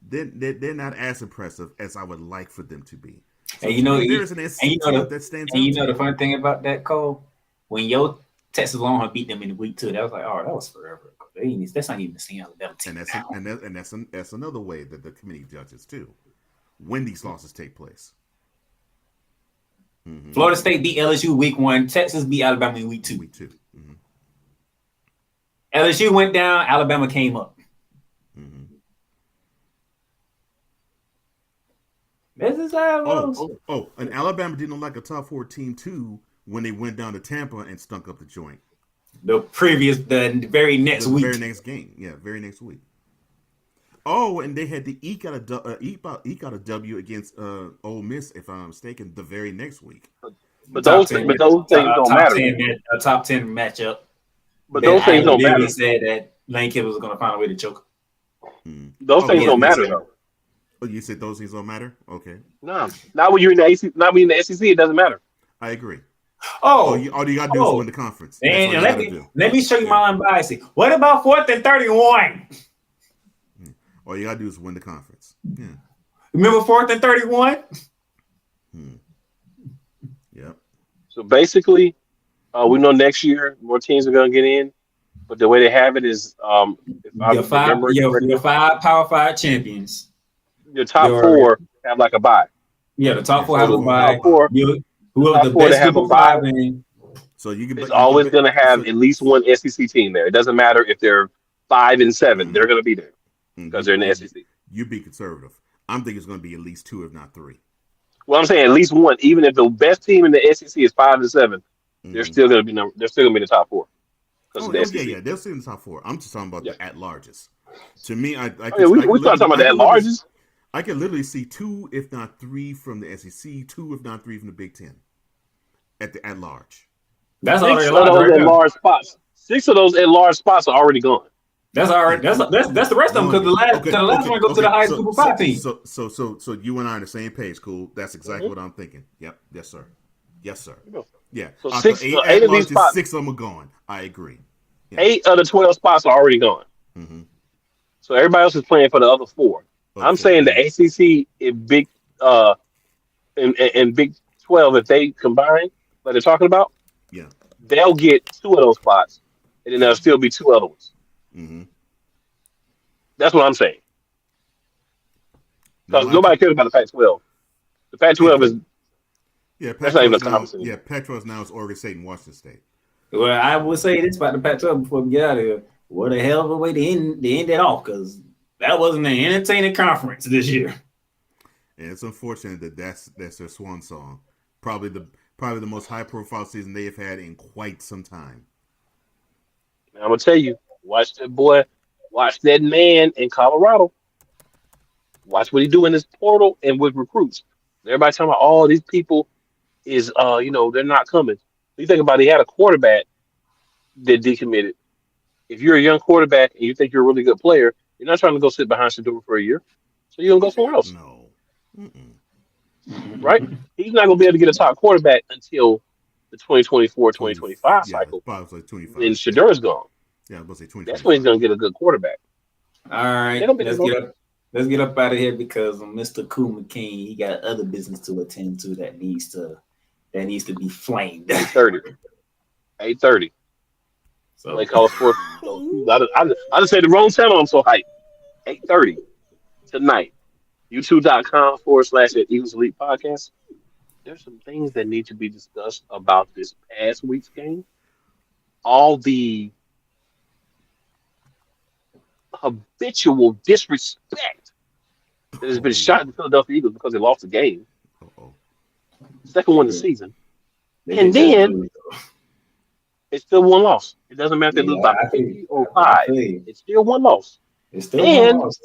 they're not as impressive as I would like for them to be. So and you know, there's an SEC team that stands out. And you know the fun thing about that, Cole? When your Texas Longhorns beat them in week 2, that was like, oh, that was forever ago. That's not even the same Alabama team. And that's another way that the committee judges too, when these losses take place. Mm-hmm. Florida State beat LSU week 1. Texas beat Alabama in week 2. Mm-hmm. LSU went down. Alabama came up. Mm-hmm. This is how it goes. And Alabama didn't look like a top 4 team too when they went down to Tampa and stunk up the joint. The very next week. Very next game. Yeah, very next week. Oh, and they had to eke out a W against Ole Miss, if I'm not mistaken, the very next week. But those things don't matter. A top 10 matchup. But those things don't matter. Said that Lane Kiffin was going to find a way to choke. Those things don't matter, though. Oh, you said those things don't matter? Okay. No, not when you're in the SEC. Not when you're in the SEC. It doesn't matter. I agree. All you got to do is win the conference. And let me show you my unbiased. What about 4th and 31? All you got to do is win the conference. Yeah. Remember 4th and 31? Yep. So basically, we know next year more teams are going to get in, but the way they have it is, your 5 Power 5 champions. Your top 4 have like a bye. Yeah, the top 4 have a bye. Whoever the best have a bye. So it's always going to have at least one SEC team there. It doesn't matter if they're 5 and 7; they're going to be there because they're in the SEC. You be conservative. I'm thinking it's going to be at least 2, if not 3. Well, I'm saying at least one. Even if the best team in the SEC is 5 and 7, they're still going to be in the top 4. Oh, they'll stay in the top 4. I'm just talking about the at-larges. To me, we're talking about the at-larges. I can literally see 2, if not 3, from the SEC, 2, if not 3, from the Big Ten at large. That's 6 of those at-large spots. 6 of those at-large spots are already gone. That's already that's the rest of them because the last one goes to the highest Super 5 team. So you and I are on the same page. Cool. That's exactly what I'm thinking. Yep. Yes, sir. Yeah. So After 8 of these spots, 6 of them are gone. I agree. Yeah. 8 of the 12 spots are already gone. Mm-hmm. So everybody else is playing for the other 4. I'm Okay. saying the ACC and and Big 12, if they combine, like they're talking about, Yeah. they'll get 2 of those spots, and then there'll still be 2 other ones. Mm-hmm. That's what I'm saying. Now Because my nobody cares about the Pac-12. The yeah. Pac-12 is Yeah, that's not even Pac-12 a is now. conference Yeah, anymore. Pac-12 is now is Oregon State and Washington State. Well, I will say this about the Pac-12 before we get out of here. What a hell of a way to end it off, because that wasn't an entertaining conference this year. And it's unfortunate that that's their swan song. Probably the most high profile season they have had in quite some time. Now, I'm gonna tell you, watch that boy, watch that man in Colorado. Watch what he do in this portal and with recruits. Everybody talking about all these people is they're not coming. You think about it, he had a quarterback that decommitted. If you're a young quarterback and you think you're a really good player, you're not trying to go sit behind Shador for a year. So you're gonna go somewhere else, No. Mm-mm. right? He's not gonna be able to get a top quarterback until the 2024 20. 2025 Yeah, cycle probably like when 25. Yeah. Shador's gone. Yeah, I was gonna say That's when he's 2025. gonna get a good quarterback. All They're right, gonna be there. let's get up out of here because Mr. Cool McCain, he got other business to attend to that needs to be flamed. 8:30. 8:30. So Play college sports. I just said the wrong channel. I'm so hyped. 8:30 tonight. YouTube.com/at Eagles Elite Podcast. There's some things that need to be discussed about this past week's game. All the habitual disrespect that has been shot at the Philadelphia Eagles because they lost the game. Uh-oh. Second one of the season. they And did just then lose. it's still one loss. It doesn't matter if they lose Yeah, by I feel 50 or I 5. feel you. It's still one loss. It's still one And loss.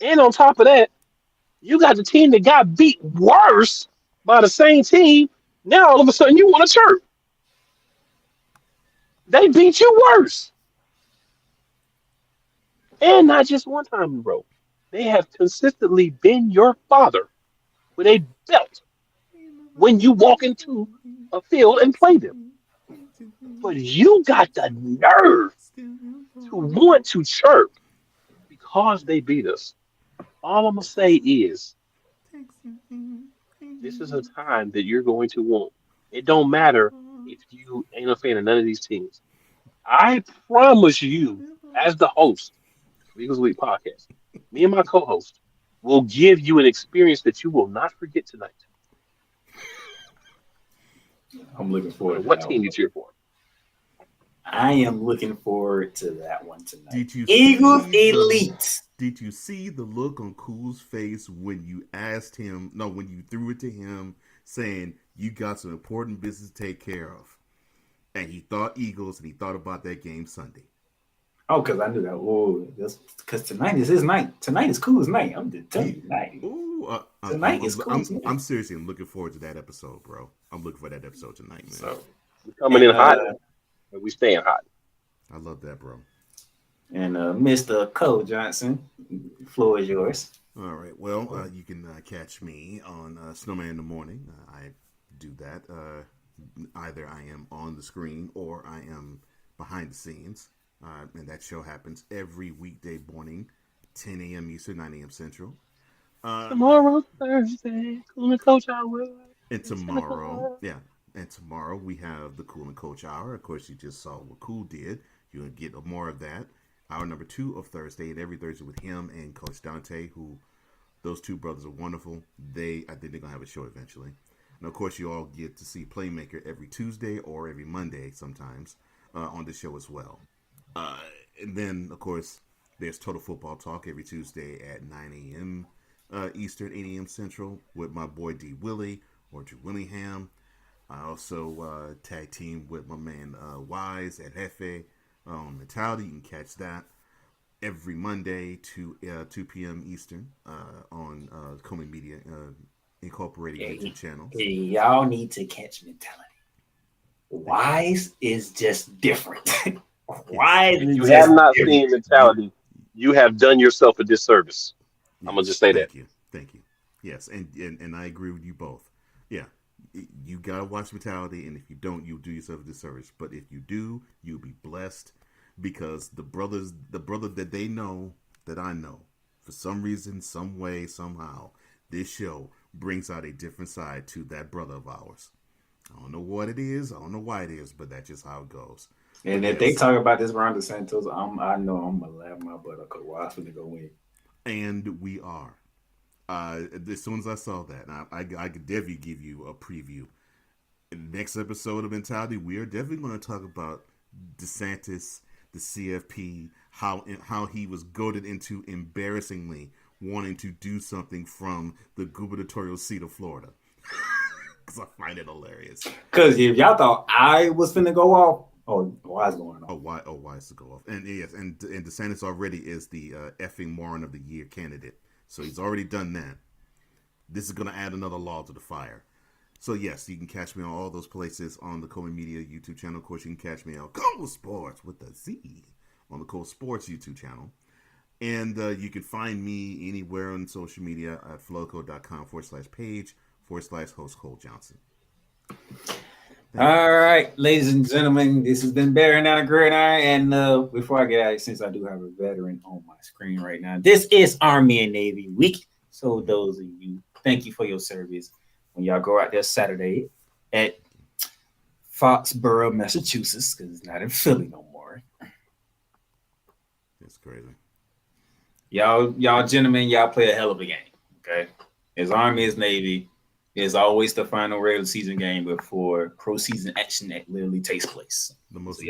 and on top of that, you got the team that got beat worse by the same team. Now all of a sudden you want to chirp. They beat you worse. And not just one time in a row. They have consistently been your father with a belt when you walk into a field and play them. But you got the nerve to want to chirp because they beat us. All I'm going to say is this is a time that you're going to want. It don't matter if you ain't a fan of none of these teams. I promise you, as the host of Eagles Week Podcast, me and my co-host will give you an experience that you will not forget tonight. I'm looking No forward matter to what that team one. you cheer for. I am looking forward to that one tonight. Did you Eagles see Elite. Did you see the look on Cool's face when you asked him? No, when you threw it to him, saying you got some important business to take care of, and he thought Eagles, and he thought about that game Sunday. Oh, because I knew that. Oh, because tonight is his night. Tonight is Cool's night. I'm just telling you, tonight. Ooh, Tonight is Cool's night. I'm seriously, I'm looking forward to that episode, bro. I'm looking for that episode tonight, man. So, We're coming in hot, uh, and we staying hot. I love that, bro. and Mr. Cole Johnson, the floor is yours. All right. Well, you can catch me on Snowman in the Morning. I do that. Either I am on the screen or I am behind the scenes. And that show happens every weekday morning, 10 a.m. Eastern, 9 a.m. Central. Tomorrow, Thursday, Cool and Coach Hour. And tomorrow, and tomorrow we have the Cool and Coach Hour. Of course, you just saw what Cool did. You'll get more of that. Hour number 2 of Thursday, and every Thursday with him and Coach Dante, who those two brothers are wonderful. I think they're gonna have a show eventually. And of course, you all get to see Playmaker every Tuesday or every Monday sometimes on the show as well. And then, of course, there's Total Football Talk every Tuesday at 9 a.m. Eastern, 8 a.m. Central with my boy D. Willie or Drew Willingham. I also tag team with my man Wise at Hefe on Mentality. You can catch that every Monday to 2 p.m. Eastern on Coleman Media Incorporated YouTube channel. Hey, y'all need to catch Mentality. Wise is just different. Wise is You just have not different. seen Mentality. You have done yourself a disservice. Yes, I'm gonna just say that. Thank you. Yes, and I agree with you both. Yeah, you gotta watch Mentality, and if you don't, you'll do yourself a disservice. But if you do, you'll be blessed because the brother that they know that I know, for some reason, some way, somehow, this show brings out a different side to that brother of ours. I don't know what it is. I don't know why it is, but that's just how it goes. And if they talk about this Ron DeSantis, I know I'm gonna laugh my butt off. Watch when they go in. And we are. As soon as I saw that, I could definitely give you a preview. In the next episode of Mentality, we are definitely going to talk about DeSantis, the CFP, how he was goaded into embarrassingly wanting to do something from the gubernatorial seat of Florida. Because I find it hilarious. Because if y'all thought I was finna go off, why is going on? Why is it go off? And yes, and DeSantis already is the effing moron of the year candidate. So he's already done that. This is going to add another law to the fire. So yes, you can catch me on all those places on the Coleman Media YouTube channel. Of course, you can catch me on Cole Sports with a Z on the Cole Sports YouTube channel. And you can find me anywhere on social media at flowco.com/page/host Cole Johnson. All right, ladies and gentlemen, this has been Bearing Down the Gridiron. And before I get out, since I do have a veteran on my screen right now, this is Army and Navy Week. So those of you, thank you for your service. When y'all go out there Saturday at Foxborough, Massachusetts, because it's not in Philly no more. That's crazy. Y'all gentlemen, y'all play a hell of a game. Okay, as Army as Navy. Is always the final regular season game before pro season action that literally takes place. The most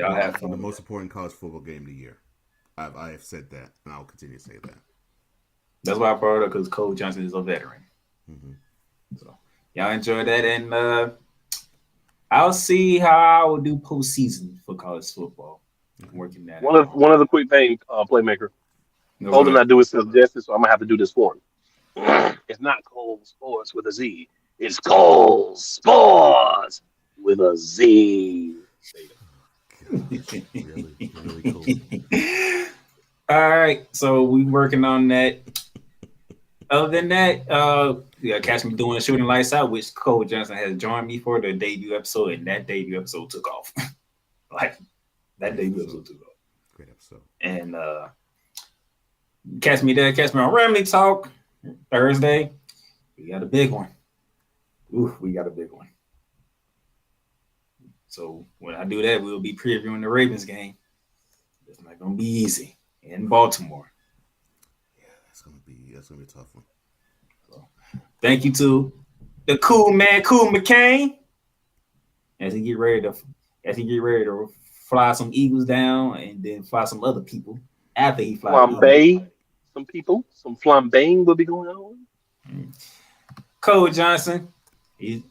important college football game of the year. I have said that, and I'll continue to say that. That's why I brought it up, because Cole Johnson is a veteran. Mm-hmm. So y'all enjoy that, and I'll see how I will do postseason for college football. I'm working that. One of the quick things, Playmaker. Cole did not do it justice, so I'm gonna have to do this for him. It's not Cole Sports with a Z. It's Cole Sports with a Z. Really cool. All right, so we working on that. Other than that, catch me doing Shooting Lights Out, which Cole Johnson has joined me for the debut episode, and that debut episode took off. That debut episode took off. Great episode. And catch me there. Catch me on Ramley Talk Thursday. We got a big one. We got a big one. So when I do that, we'll be previewing the Ravens game. It's not gonna be easy in Baltimore. Yeah, that's gonna be a tough one. So, thank you to the cool man, Cool McCain, as he get ready to fly some Eagles down and then fly some other people after he flies. Some flambeing will be going on. Cole Johnson, he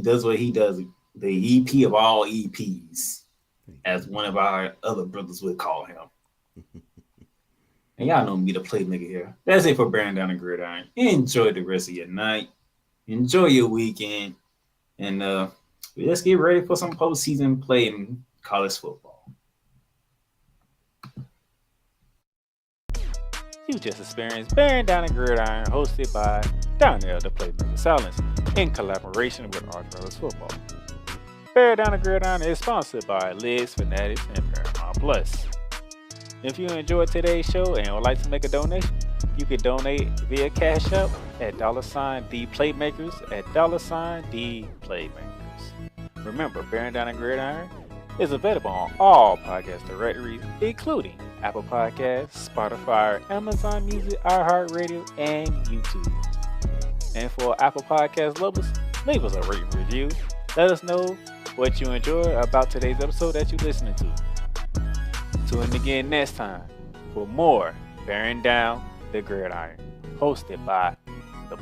does what he does. The EP of all EPs, as one of our other brothers would call him. And y'all know me, the Playmaker here. That's it for Bearing Down the Gridiron. Enjoy the rest of your night. Enjoy your weekend. And let's get ready for some postseason play in college football. You just experienced Bearing Down the Gridiron, hosted by Donnell, the Playmaker Silence, in collaboration with Arthur's Football. Bear Down the Gridiron is sponsored by Lids, Fanatics, and Paramount Plus. If you enjoyed today's show and would like to make a donation, you can donate via Cash App at $DPlaymakers at $DPlaymakers. Remember, Bearing Down the Gridiron is available on all podcast directories, including Apple Podcasts, Spotify, Amazon Music, iHeartRadio, and YouTube. And for Apple Podcast lovers, leave us a rating review. Let us know what you enjoyed about today's episode that you're listening to. Tune in again next time for more Bearing Down the Gridiron, hosted by